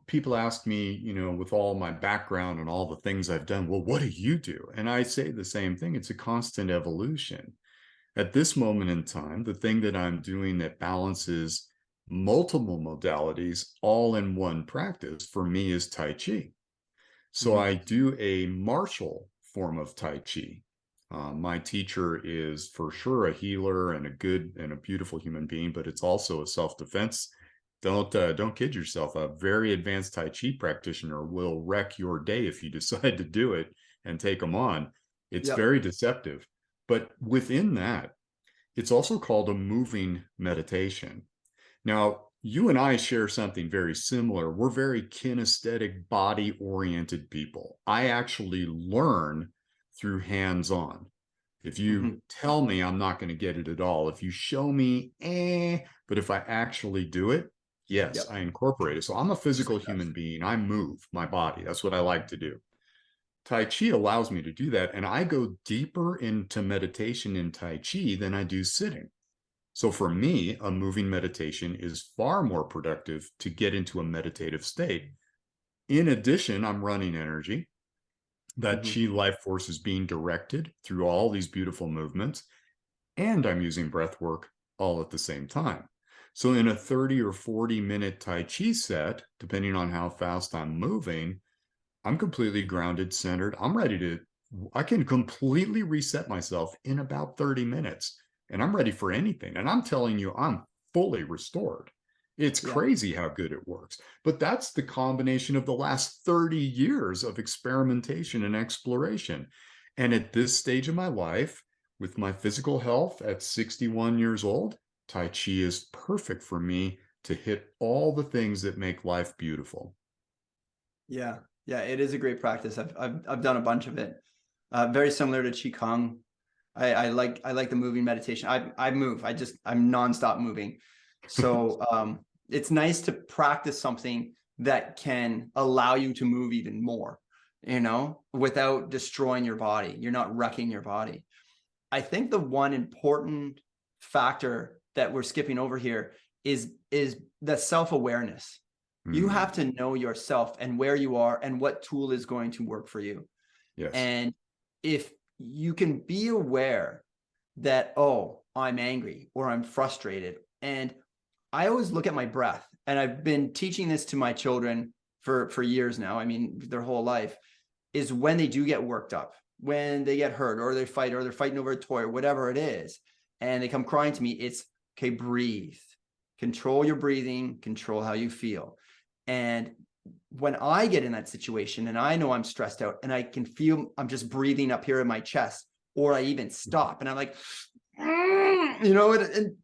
People ask me, with all my background and all the things I've done, well, what do you do? And I say the same thing. It's a constant evolution. At this moment in time, the thing that I'm doing that balances multiple modalities all in one practice for me is Tai Chi. So Mm-hmm. I do a martial form of Tai Chi. My teacher is for sure a healer and a good and a beautiful human being, but it's also a self-defense. Don't kid yourself. A very advanced Tai Chi practitioner will wreck your day if you decide to do it and take them on. It's Yep. very deceptive. But within that, it's also called a moving meditation. Now, you and I share something very similar. We're very kinesthetic, body oriented people. I actually learn through hands on. If you Mm-hmm. tell me, I'm not going to get it at all. If you show me, but if I actually do it, yes, Yep. I incorporate it. So I'm a physical Success. human being. I move my body. That's what I like to do. Tai Chi allows me to do that. And I go deeper into meditation in Tai Chi than I do sitting. So for me, a moving meditation is far more productive to get into a meditative state. In addition, I'm running energy. That Mm-hmm. chi life force is being directed through all these beautiful movements, and I'm using breath work all at the same time. So in a 30 or 40-minute Tai Chi set, depending on how fast I'm moving, I'm completely grounded, centered. I can completely reset myself in about 30 minutes and I'm ready for anything. And I'm telling you, I'm fully restored. It's Yeah. crazy how good it works. But that's the combination of the last 30 years of experimentation and exploration. And at this stage of my life, with my physical health at 61 years old, Tai Chi is perfect for me to hit all the things that make life beautiful. Yeah. Yeah. It is a great practice. I've done a bunch of it. Very similar to Qigong. I like the moving meditation. I move. I'm nonstop moving. So it's nice to practice something that can allow you to move even more, without destroying your body. You're not wrecking your body. I think the one important factor that we're skipping over here is the self-awareness. You Mm, have to know yourself and where you are and what tool is going to work for you. yes. And if you can be aware that, oh, I'm angry or I'm frustrated. And I always look at my breath, and I've been teaching this to my children for years now. I mean, their whole life, is when they do get worked up, when they get hurt or they fight or they're fighting over a toy or whatever it is, and they come crying to me, it's okay, breathe, control your breathing, control how you feel. And when I get in that situation and I know I'm stressed out and I can feel I'm just breathing up here in my chest, or I even stop and I'm like, and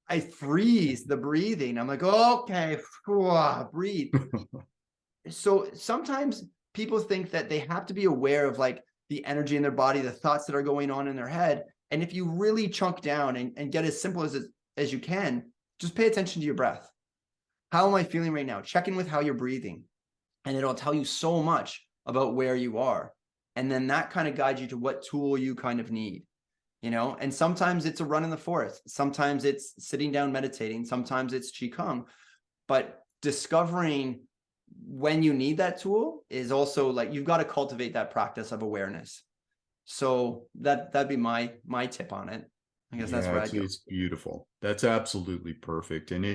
I freeze the breathing. I'm like, okay, breathe. So sometimes people think that they have to be aware of like the energy in their body, the thoughts that are going on in their head. And if you really chunk down and get as simple as you can, just pay attention to your breath. How am I feeling right now? Check in with how you're breathing, and it'll tell you so much about where you are. And then that kind of guides you to what tool you kind of need, and sometimes it's a run in the forest. Sometimes it's sitting down, meditating. Sometimes it's Qigong, but discovering when you need that tool is also like, you've got to cultivate that practice of awareness. So that'd be my tip on it. I guess that's Yeah, where it's I'd go. it's beautiful. That's absolutely perfect. And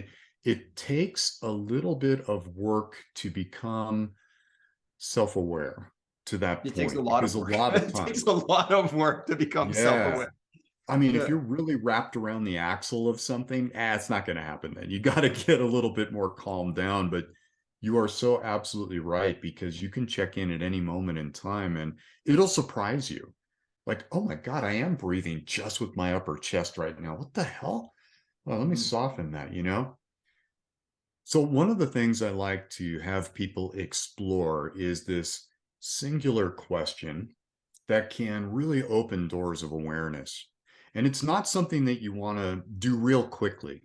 it takes a little bit of work to become self-aware to that It takes a point, lot of because a work. lot of It takes time, a lot of work to become yeah. self-aware. I mean, if Yeah. you're really wrapped around the axle of something, it's not going to happen then. You got to get a little bit more calmed down. But you are so absolutely right, because you can check in at any moment in time and it'll surprise you. Like, oh my God, I am breathing just with my upper chest right now. What the hell? Well, let me Mhm. soften that. So, one of the things I like to have people explore is this singular question that can really open doors of awareness. And it's not something that you want to do real quickly.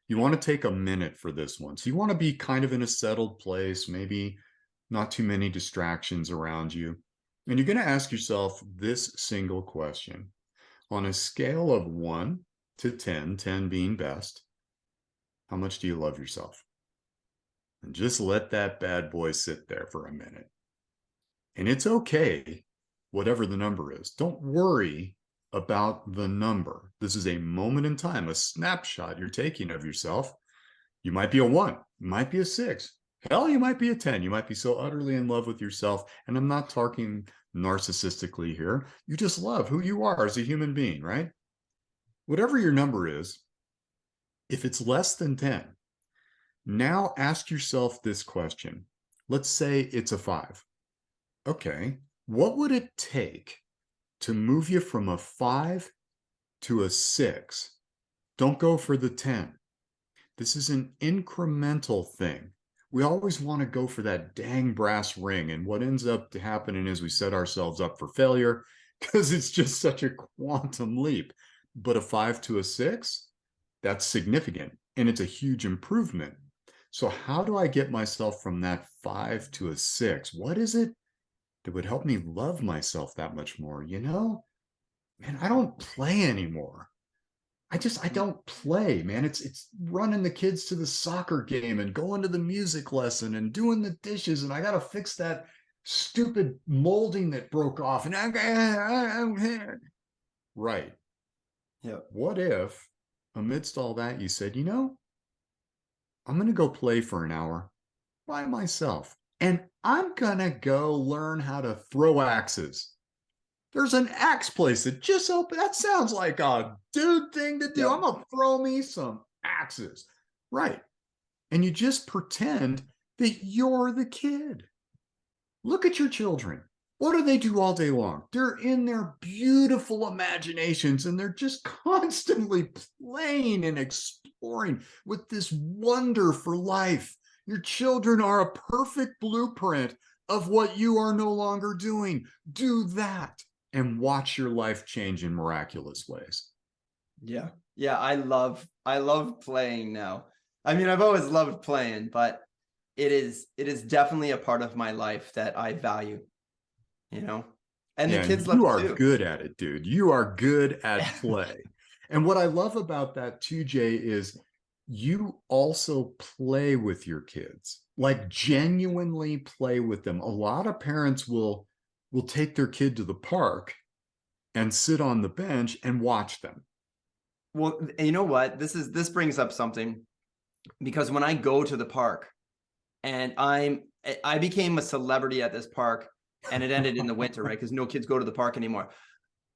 You want to take a minute for this one. So, you want to be kind of in a settled place, maybe not too many distractions around you. And you're going to ask yourself this single question. On a scale of 1 to 10, 10 being best, how much do you love yourself? And just let that bad boy sit there for a minute. And it's okay, whatever the number is. Don't worry about the number. This is a moment in time, a snapshot you're taking of yourself. You might be a 1, you might be a 6. Hell, you might be a 10. You might be so utterly in love with yourself. And I'm not talking narcissistically here. You just love who you are as a human being, right? Whatever your number is, if it's less than 10, now ask yourself this question. Let's say it's a 5. Okay, what would it take to move you from a 5 to a 6? Don't go for the 10. This is an incremental thing. We always want to go for that dang brass ring. And what ends up happening is we set ourselves up for failure because it's just such a quantum leap. But a 5 to a 6, that's significant. And it's a huge improvement. So how do I get myself from that 5 to a 6? What is it that would help me love myself that much more? Man, I don't play anymore. I don't play, man. It's running the kids to the soccer game and going to the music lesson and doing the dishes. And I got to fix that stupid molding that broke off. And right. Yeah. What if amidst all that, you said, I'm going to go play for an hour by myself and I'm going to go learn how to throw axes. There's an axe place that just opened. That sounds like a dude thing to do. Yep. I'm going to throw me some axes. Right. And you just pretend that you're the kid. Look at your children. What do they do all day long? They're in their beautiful imaginations and they're just constantly playing and exploring with this wonder for life. Your children are a perfect blueprint of what you are no longer doing. Do that and watch your life change in miraculous ways. Yeah. Yeah. I love playing now. I mean, I've always loved playing, but it is definitely a part of my life that I value, and the kids love you it are too. good at it, dude. You are good at play. And what I love about that too, Jay, is you also play with your kids, like genuinely play with them. A lot of parents will take their kid to the park and sit on the bench and watch them. Well, you know what? This brings up something, because when I go to the park and I became a celebrity at this park, and it ended in the winter, right? Because no kids go to the park anymore.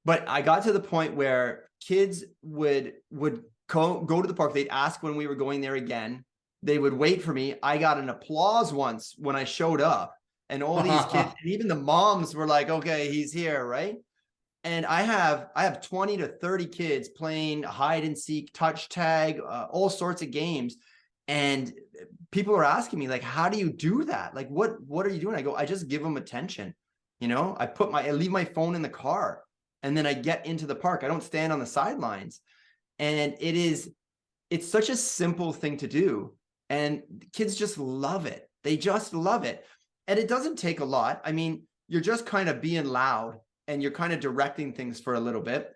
But I got to the point where kids would go to the park. They'd ask when we were going there again. They would wait for me. I got an applause once when I showed up, and all these kids, and even the moms were like, okay, he's here, right? And I have 20 to 30 kids playing hide and seek, touch tag, all sorts of games. And people are asking me, like, how do you do that? Like, what are you doing? I go, I just give them attention. I leave my phone in the car and then I get into the park. I don't stand on the sidelines. And it's such a simple thing to do. And kids just love it. They just love it. And it doesn't take a lot. I mean, you're just kind of being loud and you're kind of directing things for a little bit,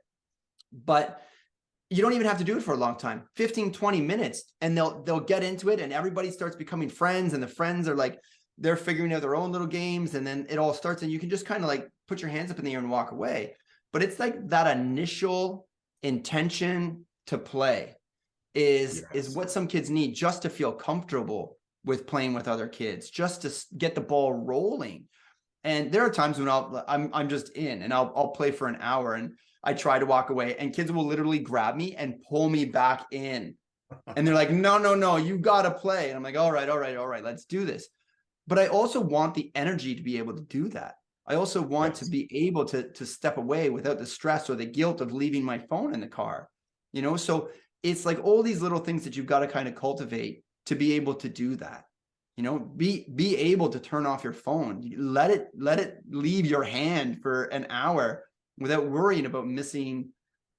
but you don't even have to do it for a long time, 15, 20 minutes, and they'll get into it and everybody starts becoming friends, and the friends are like, they're figuring out their own little games, and then it all starts, and you can just kind of like put your hands up in the air and walk away. But it's like that initial intention to play is what some kids need, just to feel comfortable with playing with other kids, just to get the ball rolling. And there are times when I'm just in and I'll play for an hour and I try to walk away and kids will literally grab me and pull me back in. And they're like, no, you got to play. And I'm like, all right, let's do this. But I also want the energy to be able to do that. I also want to be able to step away without the stress or the guilt of leaving my phone in the car, So it's like all these little things that you've got to kind of cultivate to be able to do that. Be able to turn off your phone. Let it leave your hand for an hour without worrying about missing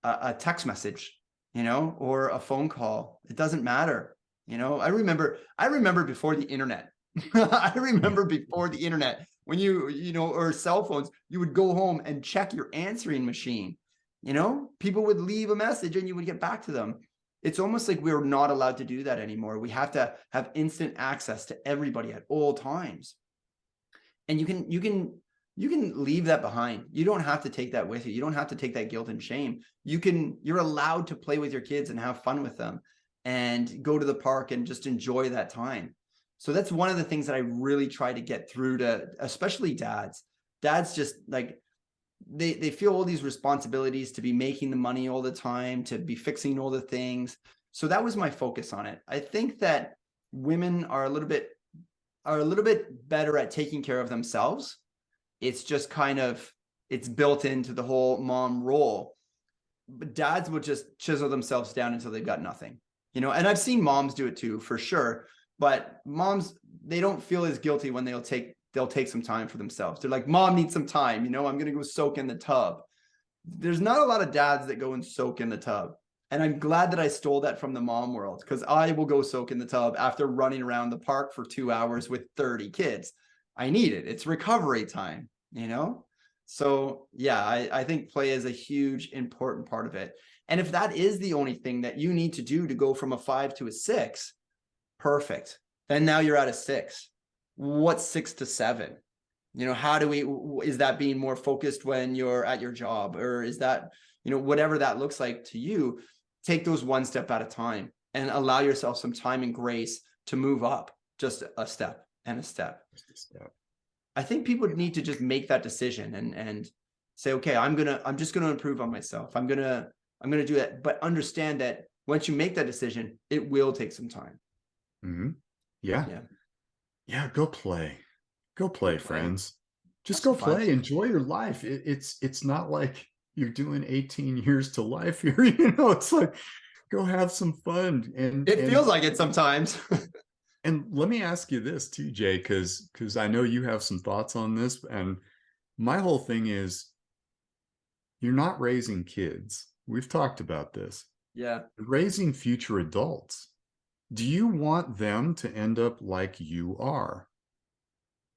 a text message, or a phone call. It doesn't matter. I remember before the internet. I remember before the internet when you know, or cell phones, you would go home and check your answering machine. You know, people would leave a message and you would get back to them. It's almost like we're not allowed to do that anymore. We have to have instant access to everybody at all times. And you can leave that behind. You don't have to take that with you. You don't have to take that guilt and shame. You're allowed to play with your kids and have fun with them and go to the park and just enjoy that time. So that's one of the things that I really try to get through to, especially dads. Dads just like, they feel all these responsibilities to be making the money all the time, to be fixing all the things. So that was my focus on it. I think that women are a little bit better at taking care of themselves. It's just kind of, it's built into the whole mom role. But dads would just chisel themselves down until they've got nothing, you know. And I've seen moms do it too, for sure. But moms, they don't feel as guilty when they'll take some time for themselves. They're like, mom needs some time, you know, I'm gonna go soak in the tub. There's not a lot of dads that go and soak in the tub. And I'm glad that I stole that from the mom world, because I will go soak in the tub after running around the park for 2 hours with 30 kids. I need it. It's recovery time, you know? So yeah, I think play is a huge, important part of it. And if that is the only thing that you need to do to go from a 5 to a 6, perfect. Then now you're at a 6. What's 6 to 7? You know, is that being more focused when you're at your job, or is that, you know, whatever that looks like to you, take those one step at a time and allow yourself some time and grace to move up just a step and a step. I think people need to just make that decision and say, okay, I'm just going to improve on myself. I'm going to do that. But understand that once you make that decision, it will take some time. Mm-hmm. Yeah. Go play, friends. Just go play. Enjoy your life. It's not like you're doing 18 years to life here. You know, it's like, go have some fun. And it feels like it sometimes. And let me ask you this too, Jay, because I know you have some thoughts on this. And my whole thing is, you're not raising kids. We've talked about this. Yeah. You're raising future adults. Do you want them to end up like you are?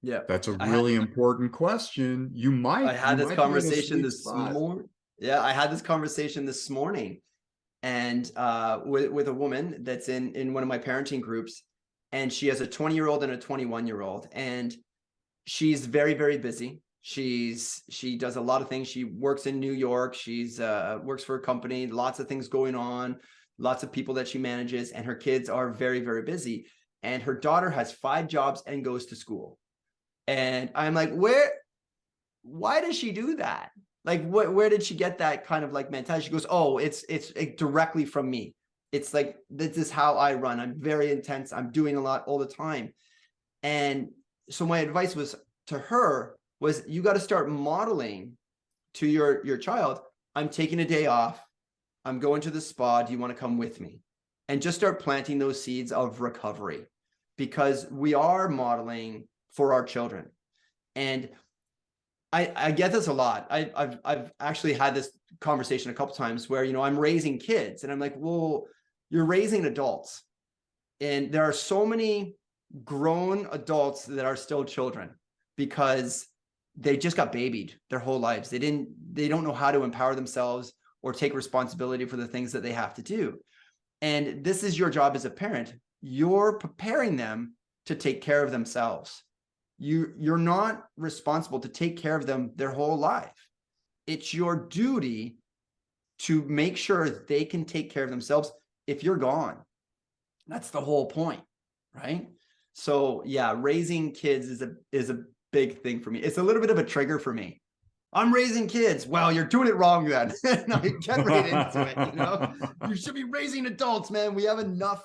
Yeah. That's a really important question. I had this conversation this morning. Yeah, I had this conversation this morning, and with a woman that's in one of my parenting groups, and she has a 20-year-old and a 21-year-old, and she's very, very busy. She does a lot of things. She works in New York. She's works for a company, lots of things going on, lots of people that she manages, and her kids are very, very busy. And her daughter has 5 jobs and goes to school. And I'm like, why does she do that? Like, where did she get that kind of like mentality? She goes, oh, it's directly from me. It's like, this is how I run. I'm very intense. I'm doing a lot all the time. And so my advice to her was, you got to start modeling to your child, I'm taking a day off. I'm going to the spa. Do you want to come with me? And just start planting those seeds of recovery, because we are modeling for our children. And I get this a lot. I've actually had this conversation a couple times where, you know, I'm raising kids and I'm like, well, you're raising adults. And there are so many grown adults that are still children because they just got babied their whole lives. They don't know how to empower themselves or take responsibility for the things that they have to do. And this is your job as a parent. You're preparing them to take care of themselves. You're not responsible to take care of them their whole life. It's your duty to make sure they can take care of themselves if you're gone. That's the whole point, right? So yeah, raising kids is a big thing for me. It's a little bit of a trigger for me. I'm raising kids. Well, you're doing it wrong then. And I get right into it, you know? You should be raising adults, man. We have enough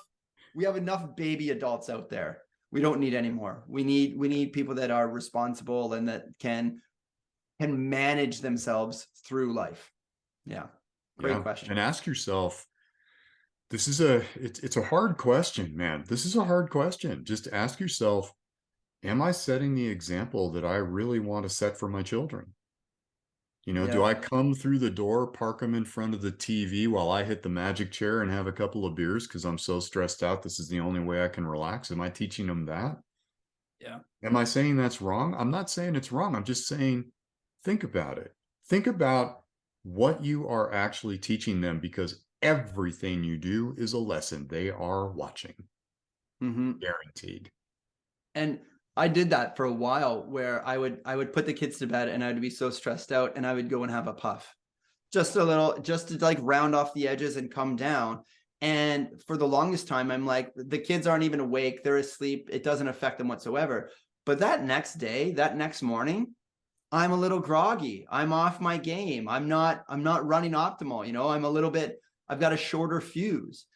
baby adults out there. We don't need any more. We need people that are responsible and that can manage themselves through life. Yeah. Great question. And ask yourself, it's a hard question, man. This is a hard question. Just ask yourself, am I setting the example that I really want to set for my children? You know, do I come through the door, park them in front of the TV while I hit the magic chair and have a couple of beers because I'm so stressed out? This is the only way I can relax. Am I teaching them that? Yeah. Am I saying that's wrong? I'm not saying it's wrong. I'm just saying, think about it. Think about what you are actually teaching them, because everything you do is a lesson they are watching, Mm-hmm. guaranteed. And I did that for a while where I would put the kids to bed and I'd be so stressed out and I would go and have a puff. Just a little, just to like round off the edges and come down. And for the longest time, I'm like, the kids aren't even awake, they're asleep, it doesn't affect them whatsoever. But that next day, that next morning, I'm a little groggy. I'm off my game. I'm not running optimal, you know, I'm a little bit, I've got a shorter fuse.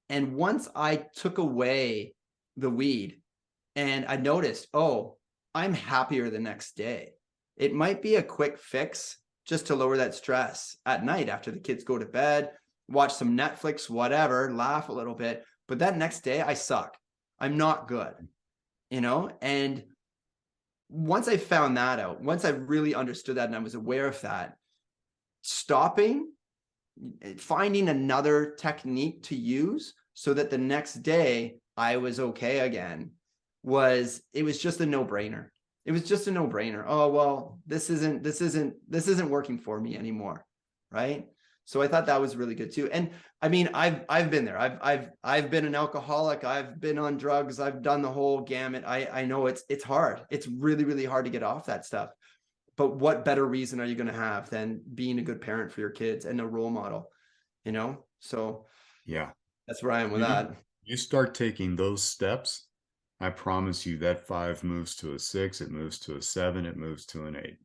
And once I took away the weed and I noticed, oh, I'm happier the next day. It might be a quick fix just to lower that stress at night after the kids go to bed, watch some Netflix, whatever, laugh a little bit. But that next day, I suck. I'm not good, you know? And once I found that out, once I really understood that and I was aware of that, stopping, finding another technique to use so that the next day I was okay again, it was just a no-brainer. It was just a no-brainer. Oh, well, this isn't working for me anymore. Right. So I thought that was really good too. And I mean, I've been there. I've been an alcoholic. I've been on drugs. I've done the whole gamut. I know it's hard. It's really, really hard to get off that stuff. But what better reason are you going to have than being a good parent for your kids and a role model, you know? So Yeah. that's where I am with You, that. you start taking those steps, I promise you that 5 moves to a 6, it moves to a 7, it moves to an 8.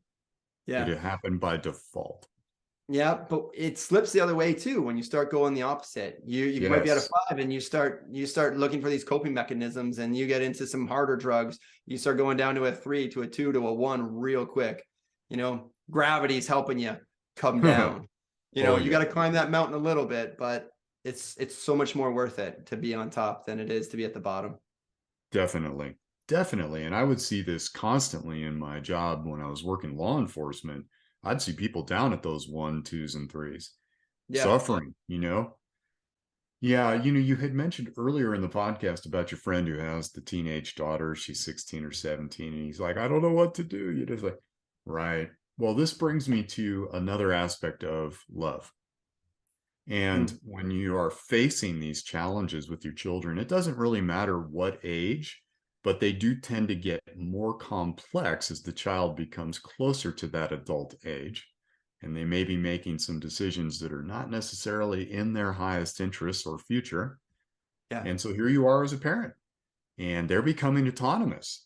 Yeah. It happened by default. Yeah, but it slips the other way too when you start going the opposite. You might be at a Yes. 5 and you start looking for these coping mechanisms and you get into some harder drugs. You start going down to a 3, to a 2, to a 1 real quick. You know, gravity's helping you come down. You know, Oh, you got yeah. to climb that mountain a little bit, but it's so much more worth it to be on top than it is to be at the bottom. Definitely. Definitely. And I would see this constantly in my job when I was working law enforcement. I'd see people down at those 1, 2s, and 3s, Yeah. suffering, you know? Yeah, you had mentioned earlier in the podcast about your friend who has the teenage daughter. She's 16 or 17, and he's like, I don't know what to do. You're just like, right. Well, this brings me to another aspect of love. And Mm. when you are facing these challenges with your children, it doesn't really matter what age, but they do tend to get more complex as the child becomes closer to that adult age. And they may be making some decisions that are not necessarily in their highest interests or future. Yeah. And so here you are as a parent, and they're becoming autonomous.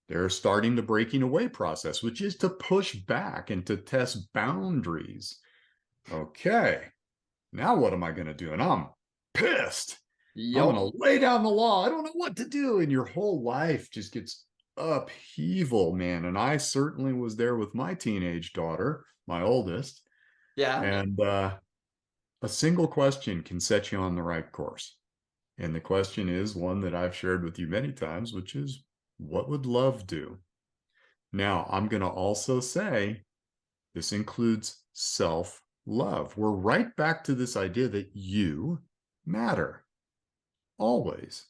They're starting the breaking away process, which is to push back and to test boundaries. Okay, now what am I going to do? And I'm pissed. I'm going Yup. to lay down the law. I don't know what to do. And your whole life just gets upheaval, man. And I certainly was there with my teenage daughter, my oldest. Yeah. And a single question can set you on the right course. And the question is one that I've shared with you many times, which is, what would love do? Now, I'm going to also say this includes self-love. We're right back to this idea that you matter always.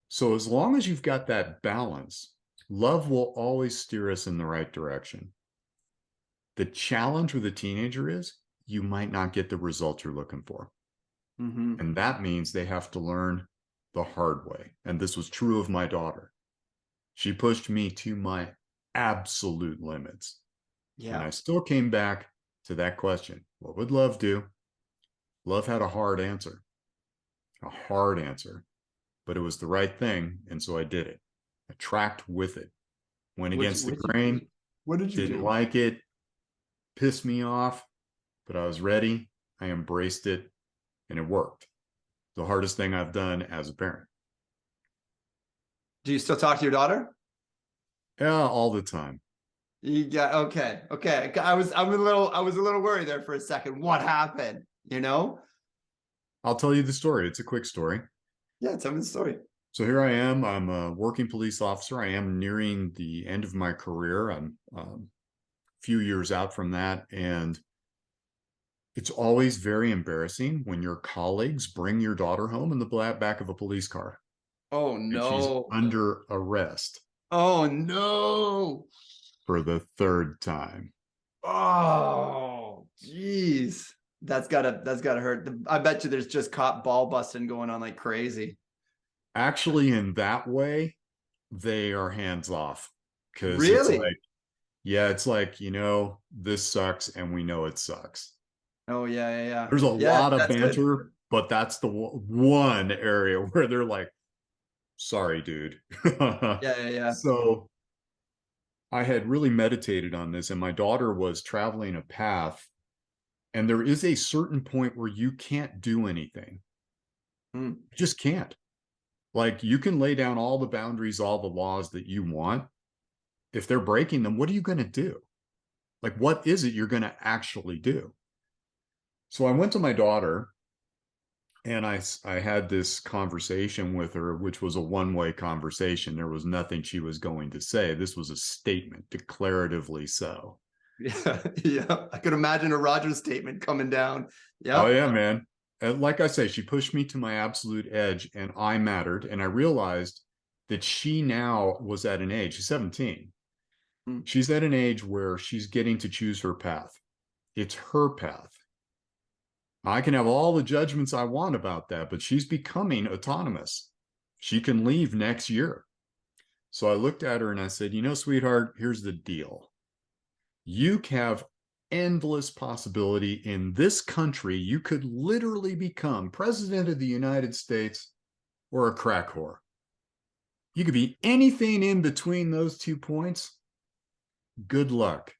So as long as you've got that balance, love will always steer us in the right direction. The challenge with a teenager is you might not get the result you're looking for. Mm-hmm. And that means they have to learn the hard way. And this was true of my daughter. She pushed me to my absolute limits. And Yeah. I still came back to that question. What would love do? Love had a hard answer, but it was the right thing. And so I did it. I tracked with it, went against the What'd you grain, do? What did you didn't do? like it, pissed me off, but I was ready. I embraced it, and it worked. The hardest thing I've done as a parent. Do you still talk to your daughter? Yeah, all the time. You got okay. Okay. I was a little worried there for a second. What happened? You know? I'll tell you the story. It's a quick story. Yeah, tell me the story. So here I am. I'm a working police officer. I am nearing the end of my career. I'm a few years out from that. And it's always very embarrassing when your colleagues bring your daughter home in the back of a police car Oh and she's no. under arrest. Oh no. for the third time. Oh, geez. That's gotta hurt. I bet you there's just cop ball busting going on like crazy. Actually, in that way, they are hands off because it's Really? like, yeah, it's like, this sucks and we know it sucks. Oh yeah. There's a Yeah, lot of that's good. banter, but that's the one area where they're like, sorry, dude. Yeah. So I had really meditated on this, and my daughter was traveling a path, and there is a certain point where you can't do anything. Hmm. You just can't. Like, you can lay down all the boundaries, all the laws that you want. If they're breaking them, what are you going to do? Like, what is it you're going to actually do? So I went to my daughter and I had this conversation with her, which was a one-way conversation. There was nothing she was going to say. This was a statement, declaratively so. Yeah. I could imagine a Rodger statement coming down. Oh, Yeah. yeah, man. And like I say, she pushed me to my absolute edge, and I mattered. And I realized that she now was at an age, she's 17. Hmm. She's at an age where she's getting to choose her path. It's her path. I can have all the judgments I want about that, but she's becoming autonomous. She can leave next year. So I looked at her and I said, sweetheart, here's the deal. You have endless possibility in this country. You could literally become president of the United States or a crack whore. You could be anything in between those 2 points. Good luck.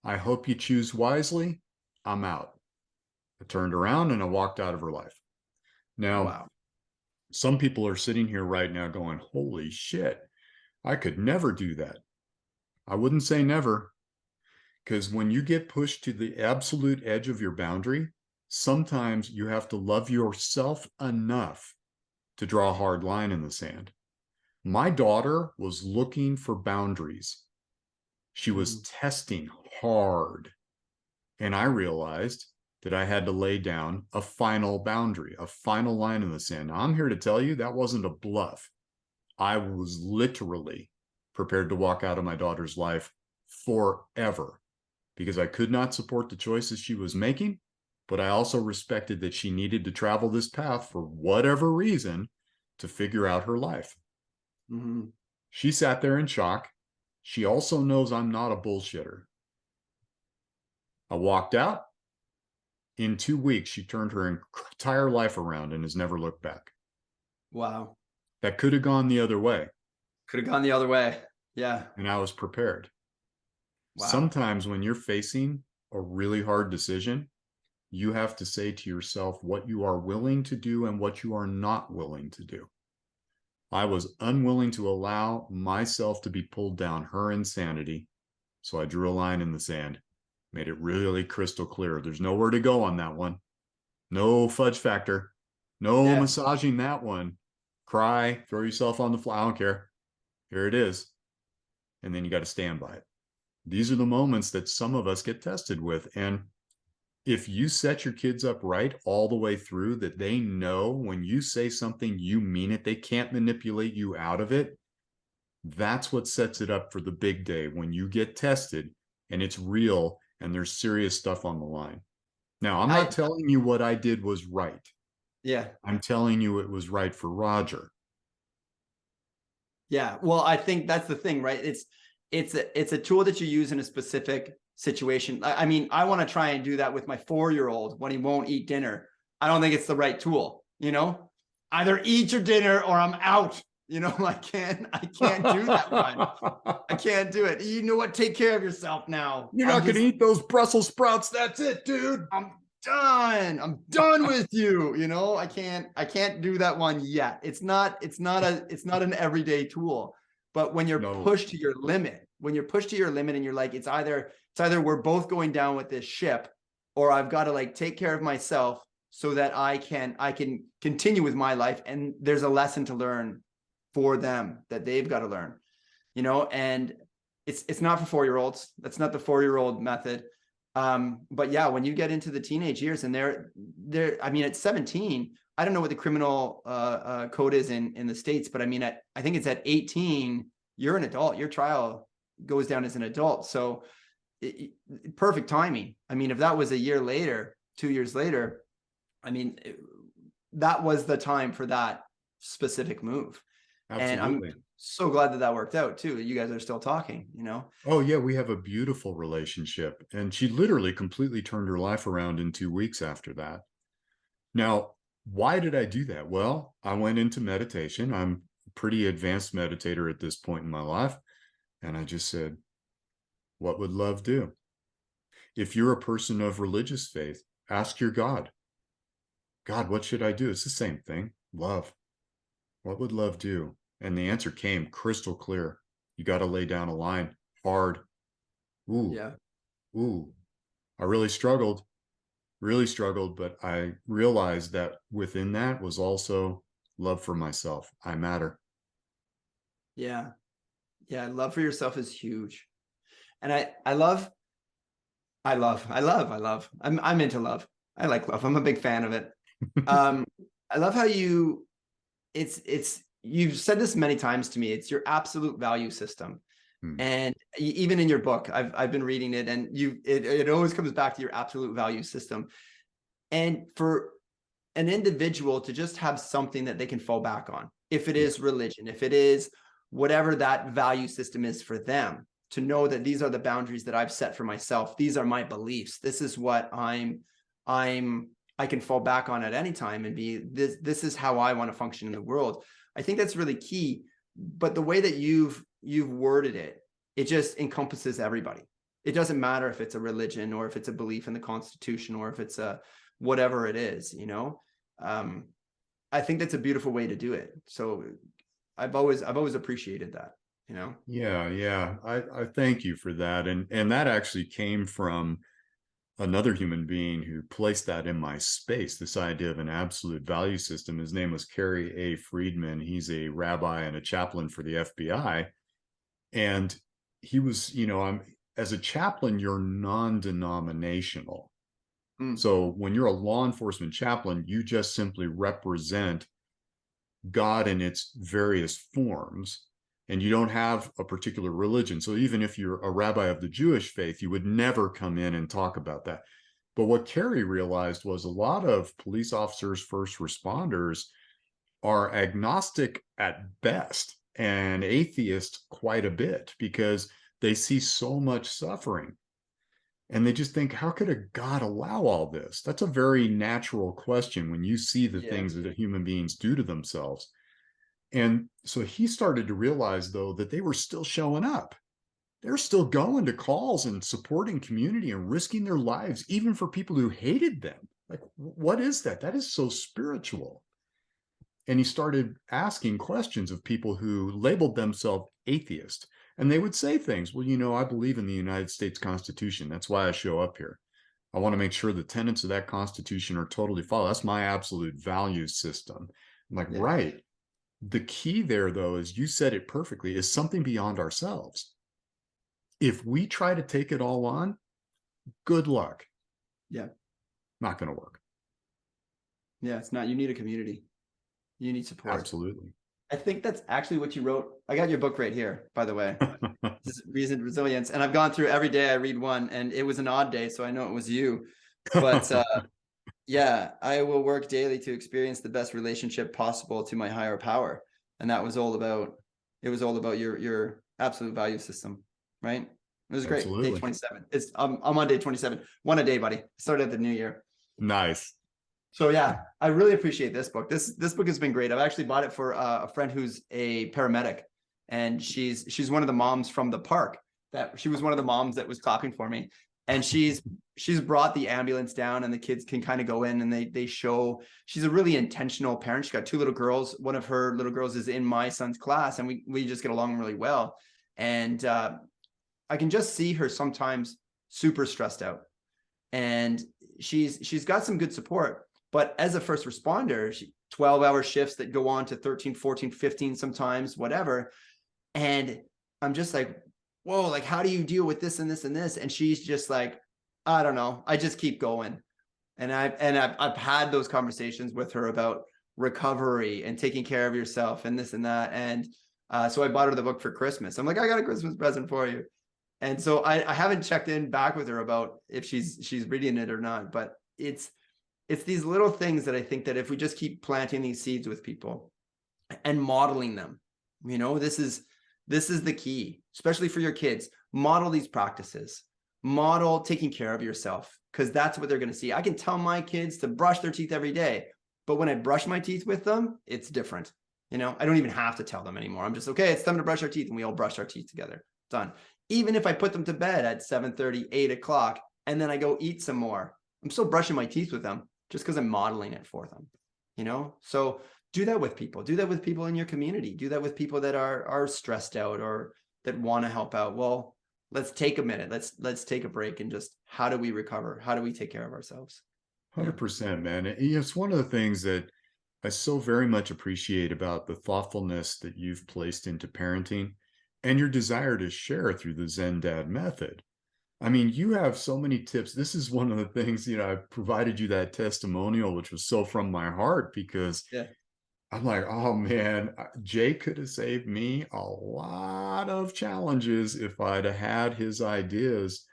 I hope you choose wisely. I'm out. I turned around and I walked out of her life. Now, Wow. some people are sitting here right now going, holy shit, I could never do that. I wouldn't say never, because when you get pushed to the absolute edge of your boundary, sometimes you have to love yourself enough to draw a hard line in the sand. My daughter was looking for boundaries. She was testing hard. And I realized that I had to lay down a final boundary, a final line in the sand. Now, I'm here to tell you that wasn't a bluff. I was literally prepared to walk out of my daughter's life forever because I could not support the choices she was making, but I also respected that she needed to travel this path for whatever reason to figure out her life. Mm-hmm. She sat there in shock. She also knows I'm not a bullshitter. I walked out. In 2 weeks, she turned her entire life around and has never looked back. Wow. That could have gone the other way. Could have gone the other way. Yeah. And I was prepared. Wow. Sometimes when you're facing a really hard decision, you have to say to yourself what you are willing to do and what you are not willing to do. I was unwilling to allow myself to be pulled down her insanity. So I drew a line in the sand, made it really crystal clear. There's nowhere to go on that one. No fudge factor. No massaging that one. Cry, throw yourself on the floor. I don't care. Here it is. And then you got to stand by it. These are the moments that some of us get tested with. And if you set your kids up right all the way through, that they know when you say something, you mean it, they can't manipulate you out of it. That's what sets it up for the big day when you get tested and it's real and there's serious stuff on the line. Now, I'm not telling you what I did was right. Yeah. I'm telling you it was right for Rodger. Yeah. Well, I think that's the thing, right? It's a tool that you use in a specific situation. I mean, I want to try and do that with my 4-year-old when he won't eat dinner. I don't think it's the right tool, Either eat your dinner or I'm out. I can't do that one. I can't do it. You know what? Take care of yourself now. You're not going to eat those Brussels sprouts. That's it, dude. I'm done with you. I can't do that one yet. It's not an everyday tool. But when you're pushed to your limit, and you're like, it's either we're both going down with this ship, or I've got to take care of myself so that I can continue with my life. And there's a lesson to learn for them that they've got to learn, and it's not for 4-year-olds. That's not the 4-year-old method. But yeah, when you get into the teenage years and they're, I mean, at 17, I don't know what the criminal code is in the States, but I mean, I think it's at 18, you're an adult. Your trial goes down as an adult. So perfect timing. I mean, if that was a year later, 2 years later, I mean, that was the time for that specific move. Absolutely. And I'm so glad that that worked out too. You guys are still talking, you know? Oh, yeah, we have a beautiful relationship. And she literally completely turned her life around in 2 weeks after that. Now, why did I do that? Well, I went into meditation. I'm a pretty advanced meditator at this point in my life. And I just said, what would love do? If you're a person of religious faith, ask your God, God, what should I do? It's the same thing. Love. What would love do? And the answer came crystal clear. You got to lay down a line hard. Ooh, Yeah. ooh. I really struggled, but I realized that within that was also love for myself. I matter. Yeah. Yeah. Love for yourself is huge. And I love. I'm into love. I like love. I'm a big fan of it. I love how you've said this many times to me. It's your absolute value system. And even in your book, I've been reading it, and it always comes back to your absolute value system. And for an individual to just have something that they can fall back on, if it is religion, if it is whatever that value system is for them, to know that these are the boundaries that I've set for myself. These are my beliefs. This is what I can fall back on at any time and be this is how I want to function in the world. I think that's really key. But the way that you've worded it, it just encompasses everybody. It doesn't matter if it's a religion or if it's a belief in the Constitution or if it's a whatever it is, you know. I think that's a beautiful way to do it. So I've always appreciated that, you know. Yeah. I thank you for that. And that actually came from another human being who placed that in my space, this idea of an absolute value system. His name was Kerry A. Friedman. He's a rabbi and a chaplain for the FBI. And he was, as a chaplain, you're non-denominational. So when you're a law enforcement chaplain, you just simply represent God in its various forms, and you don't have a particular religion. So even if you're a rabbi of the Jewish faith, you would never come in and talk about that. But what Kerry realized was a lot of police officers, first responders, are agnostic at best and atheist quite a bit because they see so much suffering. And they just think, how could a God allow all this? That's a very natural question when you see the things that human beings do to themselves. And so he started to realize, though, that they were still showing up. They're still going to calls and supporting community and risking their lives, even for people who hated them. Like, what is that? That is so spiritual. And he started asking questions of people who labeled themselves atheist. And they would say things, well, I believe in the United States Constitution. That's why I show up here. I want to make sure the tenets of that Constitution are totally followed. That's my absolute value system. I'm like, right. The key there, though, is you said it perfectly, is something beyond ourselves. If we try to take it all on, good luck. Yeah. Not going to work. Yeah, it's not. You need a community. You need support. Absolutely. I think that's actually what you wrote. I got your book right here, by the way. This is Reasoned Resilience. And I've gone through every day. I read one, and it was an odd day, so I know it was you. But yeah, I will work daily to experience the best relationship possible to my higher power. And that was all about, your absolute value system, right? It was great. Absolutely. Day 27. I'm on day 27. One a day, buddy. Started the new year. Nice. So yeah, I really appreciate this book. This book has been great. I've actually bought it for a friend who's a paramedic, and she's one of the moms from the park. She was one of the moms that was clapping for me, and she's brought the ambulance down, and the kids can kind of go in, and they show. She's a really intentional parent. She's got 2 little girls. One of her little girls is in my son's class, and we just get along really well. And I can just see her sometimes super stressed out, and she's got some good support. But as a first responder, 12-hour shifts that go on to 13, 14, 15 sometimes, whatever. And I'm just like, whoa, like, how do you deal with this and this and this? And she's just like, I don't know. I just keep going. And I've had those conversations with her about recovery and taking care of yourself and this and that. And So I bought her the book for Christmas. I'm like, I got a Christmas present for you. And so I haven't checked in back with her about if she's reading it or not, but it's these little things that I think that if we just keep planting these seeds with people and modeling them, this is the key, especially for your kids. Model these practices, model taking care of yourself, because that's what they're going to see. I can tell my kids to brush their teeth every day, but when I brush my teeth with them, it's different. I don't even have to tell them anymore. I'm just, okay, it's time to brush our teeth, and we all brush our teeth together. Done. Even if I put them to bed at 7:30, 8 o'clock, and then I go eat some more, I'm still brushing my teeth with them just because I'm modeling it for them. So do that with people. Do that with people in your community. Do that with people that are stressed out or that want to help out. Well, let's take a minute. Let's take a break and just, how do we recover? How do we take care of ourselves? 100%, man. It's one of the things that I so very much appreciate about the thoughtfulness that you've placed into parenting and your desire to share through the Zen Dad method. I mean, you have so many tips. This is one of the things, I provided you that testimonial, which was so from my heart, because Yeah. I'm like, oh man, Jay could have saved me a lot of challenges if I'd have had his ideas,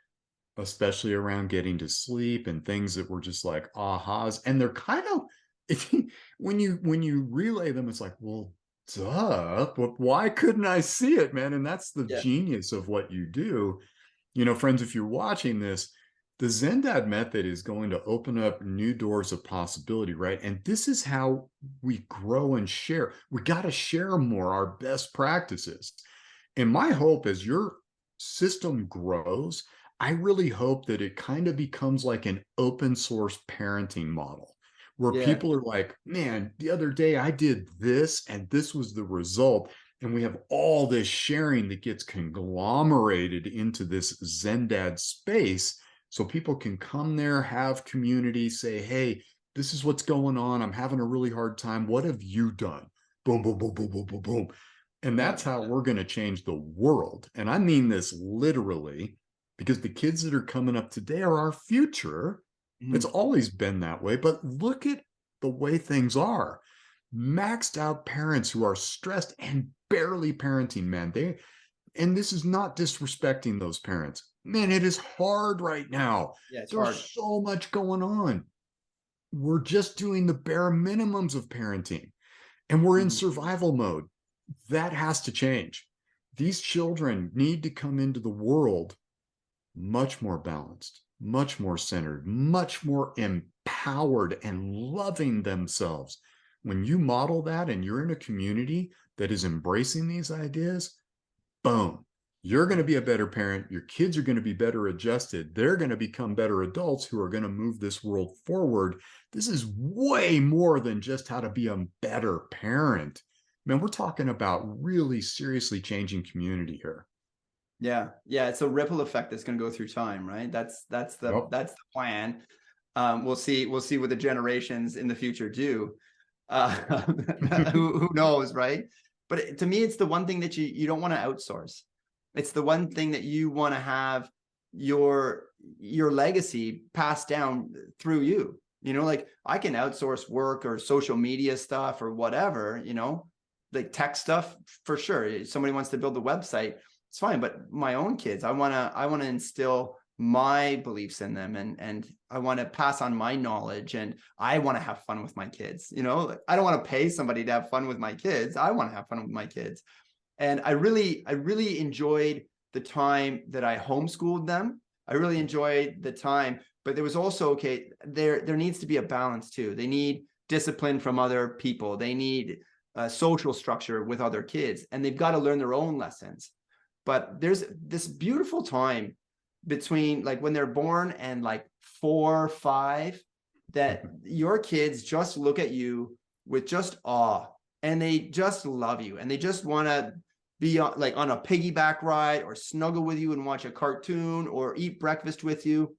especially around getting to sleep and things that were just like ahas. And they're kind of, when you relay them, it's like, well, duh, but why couldn't I see it, man? And that's the Yeah. genius of what you do. Friends, if you're watching this, the Zen Dad method is going to open up new doors of possibility, right? And this is how we grow and share. We got to share more our best practices. And my hope as your system grows, I really hope that it kind of becomes like an open source parenting model where Yeah. people are like, man, the other day I did this and this was the result. And we have all this sharing that gets conglomerated into this Zen Dad space. So people can come there, have community, say, hey, this is what's going on. I'm having a really hard time. What have you done? Boom, boom, boom, boom, boom, boom, boom. And that's how we're going to change the world. And I mean this literally, because the kids that are coming up today are our future. It's always been that way. But look at the way things are. Maxed out parents who are stressed and barely parenting, man. And this is not disrespecting those parents. Man, it is hard right now. Yeah, it's There's hard. so much going on. We're just doing the bare minimums of parenting, and we're in survival mode. That has to change. These children need to come into the world much more balanced, much more centered, much more empowered and loving themselves. When you model that and you're in a community that is embracing these ideas, boom, you're going to be a better parent. Your kids are going to be better adjusted. They're going to become better adults who are going to move this world forward. This is way more than just how to be a better parent. Man, we're talking about really seriously changing community here. Yeah. It's a ripple effect that's going to go through time, right? That's the plan. We'll see what the generations in the future do. Who knows, right? But to me, it's the one thing that you don't want to outsource. It's the one thing that you want to have your legacy passed down through you. Like I can outsource work or social media stuff or whatever, like tech stuff for sure. If somebody wants to build a website, it's fine. But my own kids, I want to instill my beliefs in them, and I want to pass on my knowledge, and I want to have fun with my kids. I don't want to pay somebody to have fun with my kids. I want to have fun with my kids. And I really enjoyed the time that I homeschooled them. I really enjoyed the time, but there was also, there needs to be a balance too. They need discipline from other people. They need a social structure with other kids, and they've got to learn their own lessons. But there's this beautiful time between like when they're born and like 4 or 5, that your kids just look at you with just awe, and they just love you, and they just want to be on a piggyback ride or snuggle with you and watch a cartoon or eat breakfast with you.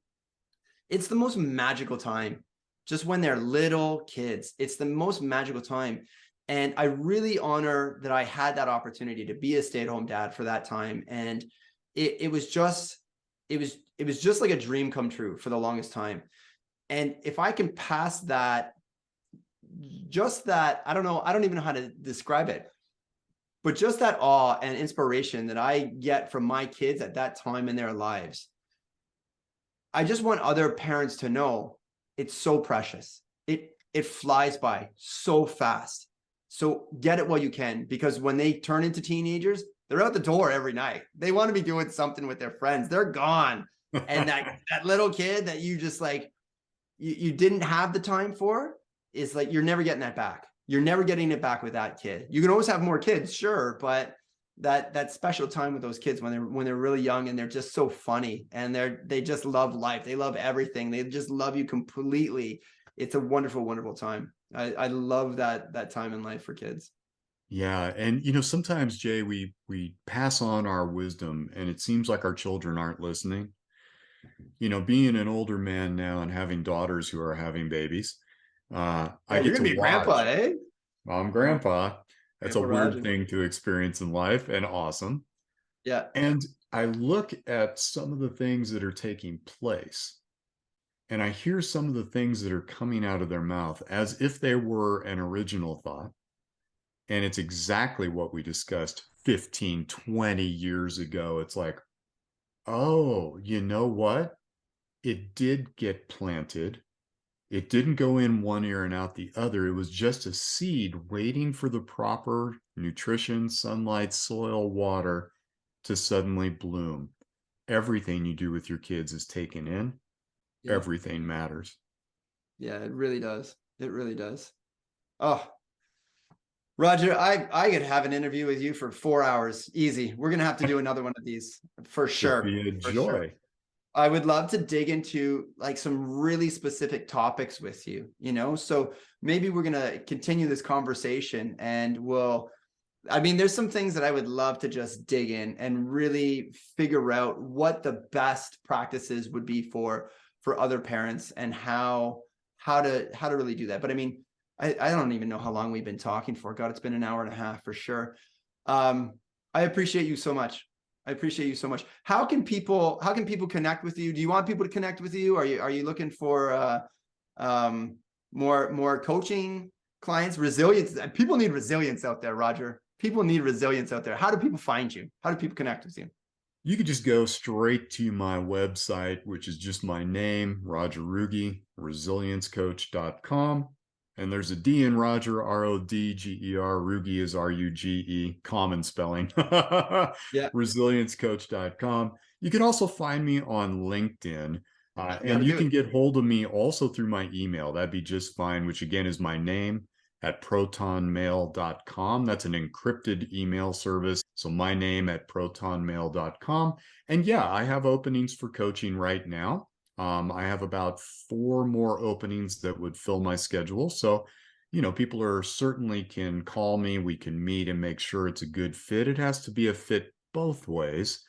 It's the most magical time, just when they're little kids. It's the most magical time. And I really honor that I had that opportunity to be a stay-at-home dad for that time. And it was just like a dream come true for the longest time. And if I can pass that, I don't even know how to describe it. But just that awe and inspiration that I get from my kids at that time in their lives, I just want other parents to know it's so precious. It flies by so fast. So get it while you can, because when they turn into teenagers, they're out the door every night. They want to be doing something with their friends. They're gone. And that little kid that you just like, you didn't have the time for, is like, you're never getting that back. You're never getting it back with that kid. You can always have more kids, sure, but that special time with those kids when they're really young and they're just so funny and they just love life. They love everything. They just love you completely. It's a wonderful, wonderful time. I love that time in life for kids. Yeah, and you know, sometimes Jay, we pass on our wisdom, and it seems like our children aren't listening. You know, being an older man now and having daughters who are having babies, I You're get gonna to be grandpa, watch. eh? I'm grandpa. That's a Grandpa weird Rodger. thing to experience in life, and awesome. Yeah. And I look at some of the things that are taking place, and I hear some of the things that are coming out of their mouth as if they were an original thought. And it's exactly what we discussed 15, 20 years ago. It's like, oh, you know what? It did get planted. It didn't go in one ear and out the other. It was just a seed waiting for the proper nutrition, sunlight, soil, water to suddenly bloom. Everything you do with your kids is taken in. Yeah. Everything matters. Yeah, it really does. It really does. Oh, Rodger, I could have an interview with you for 4 hours. Easy. We're gonna have to do another one of these for It'll sure. be a For sure. joy. I would love to dig into like some really specific topics with you, so maybe we're going to continue this conversation and there's some things that I would love to just dig in and really figure out what the best practices would be for other parents and how to really do that. But I don't even know how long we've been talking for. God, it's been an hour and a half for sure. I appreciate you so much. I appreciate you so much. How can people connect with you? Do you want people to connect with you? Are you looking for more coaching clients? Resilience. People need resilience out there, Rodger. People need resilience out there. How do people find you? How do people connect with you? You could just go straight to my website, which is just my name, Rodger Ruge, resiliencecoach.com. And there's a D in Rodger, Rodger. Ruge is Ruge, common spelling. Yeah. Resiliencecoach.com. You can also find me on LinkedIn. And you do can it. get hold of me also through my email. That'd be just fine, which again is my name at protonmail.com. That's an encrypted email service. So my name at protonmail.com. And yeah, I have openings for coaching right now. I have about 4 more openings that would fill my schedule. So, people are certainly can call me. We can meet and make sure it's a good fit. It has to be a fit both ways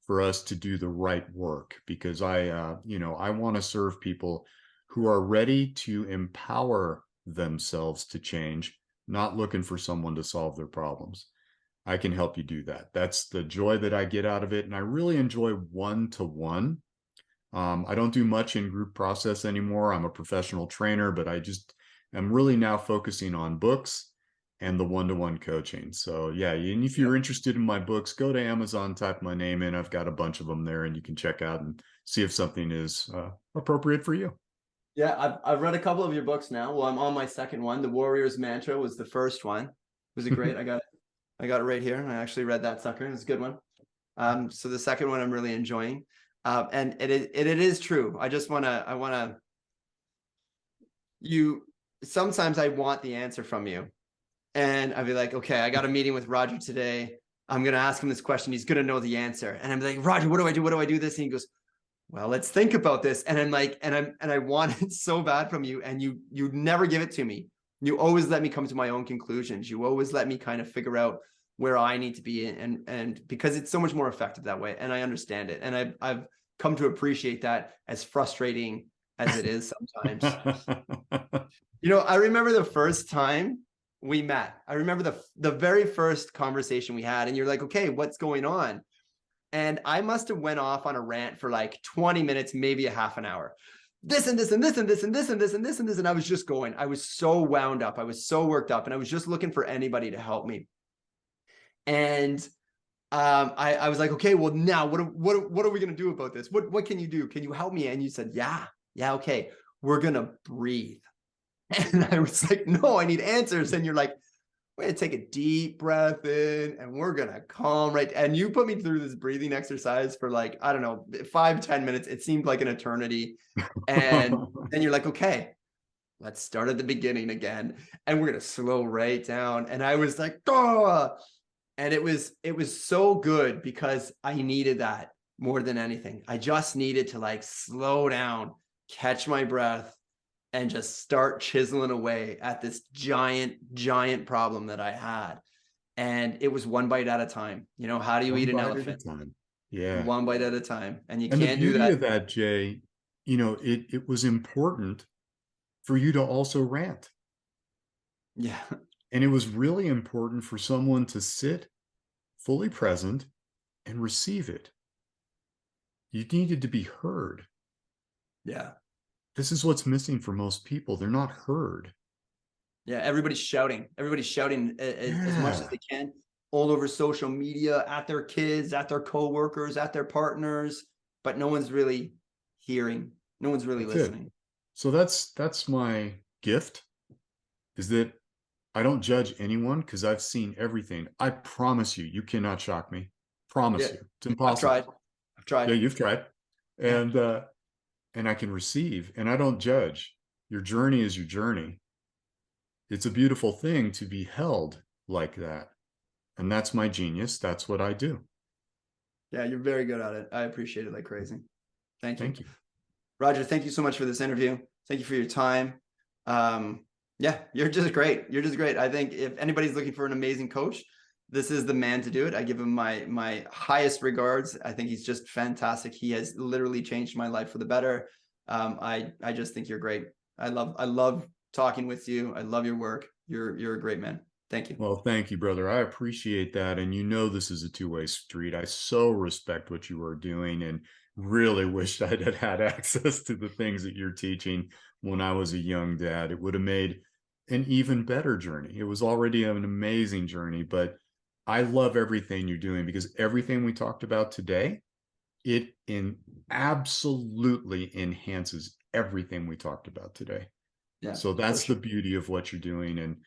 for us to do the right work, because I want to serve people who are ready to empower themselves to change, not looking for someone to solve their problems. I can help you do that. That's the joy that I get out of it. And I really enjoy one-to-one. I don't do much in group process anymore. I'm a professional trainer, but I'm really now focusing on books and the one-to-one coaching. So yeah, and if you're interested in my books, go to Amazon, type my name in. I've got a bunch of them there, and you can check out and see if something is appropriate for you. Yeah, I've read a couple of your books now. Well, I'm on my second one. The Warrior's Mantra was the first one. Was it great? I got it right here. I actually read that sucker. It was a good one. So the second one I'm really enjoying. And it is true. Sometimes I want the answer from you, and I'd be like, okay, I got a meeting with Rodger today. I'm going to ask him this question. He's going to know the answer. And I'm like, Rodger, what do I do? What do I do this? And he goes, well, let's think about this. And I'm like, and I want it so bad from you. And you never give it to me. You always let me come to my own conclusions. You always let me kind of figure out where I need to be and because it's so much more effective that way. And I understand it. And I've come to appreciate that, as frustrating as it is sometimes. I remember the first time we met. I remember the very first conversation we had, and you're like, okay, what's going on? And I must have went off on a rant for like 20 minutes, maybe a half an hour. This and this and this and this and this and this and this and this. And I was just going. I was so wound up. I was so worked up, and I was just looking for anybody to help me. And I was like, okay, well now what are we gonna do about this? What can you do? Can you help me? And you said, yeah, okay, we're gonna breathe. And I was like, no, I need answers. And you're like, we're gonna take a deep breath in and we're gonna calm right. And you put me through this breathing exercise for like, I don't know, 5-10 minutes. It seemed like an eternity. And then you're like, okay, let's start at the beginning again. And we're gonna slow right down. And I was like, oh, and it was so good because I needed that more than anything. I just needed to like slow down, catch my breath, and just start chiseling away at this giant problem that I had. And it was one bite at a time. You know, how do you One eat an bite at a elephant? time. Yeah. One bite at a time. And you And the can't do beauty that. of that, Jay, it was important for you to also rant. Yeah. And it was really important for someone to sit fully present and receive it. You needed to be heard. Yeah. This is what's missing for most people. They're not heard. Yeah. Everybody's shouting as much as Yeah. they can all over social media, at their kids, at their coworkers, at their partners, but no one's really hearing. No one's really That's it. listening. So that's my gift, is that I don't judge anyone because I've seen everything. I promise you, you cannot shock me. Promise Yeah. you. It's impossible. I've tried. Yeah, you've tried. Yeah. And I can receive, and I don't judge. Your journey is your journey. It's a beautiful thing to be held like that. And that's my genius. That's what I do. Yeah, you're very good at it. I appreciate it like crazy. Thank you. Thank you. Rodger, thank you so much for this interview. Thank you for your time. Yeah, you're just great. You're just great. I think if anybody's looking for an amazing coach, this is the man to do it. I give him my highest regards. I think he's just fantastic. He has literally changed my life for the better. I just think you're great. I love talking with you. I love your work. You're a great man. Thank you. Well, thank you, brother. I appreciate that. And this is a two-way street. I so respect what you are doing and really wished I'd had access to the things that you're teaching when I was a young dad. It would have made an even better journey. It was already an amazing journey, but I love everything you're doing because everything we talked about today, it absolutely enhances everything we talked about today. Yeah. So that's the beauty of what you're doing. And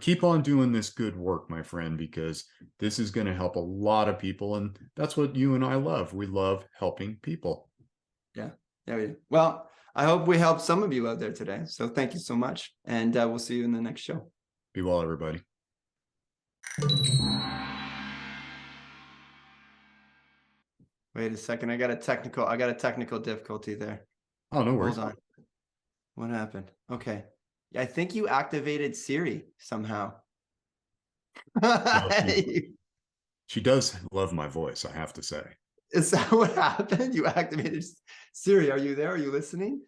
keep on doing this good work, my friend, because this is going to help a lot of people. And that's what you and I love. We love helping people. Yeah. There we go. Well, I hope we helped some of you out there today. So thank you so much. And we'll see you in the next show. Be well, everybody. Wait a second. I got a technical difficulty there. Oh, no worries. Hold on. What happened? Okay. I think you activated Siri somehow. No, she does love my voice, I have to say. Is that what happened? You activated Siri. Are you there? Are you listening?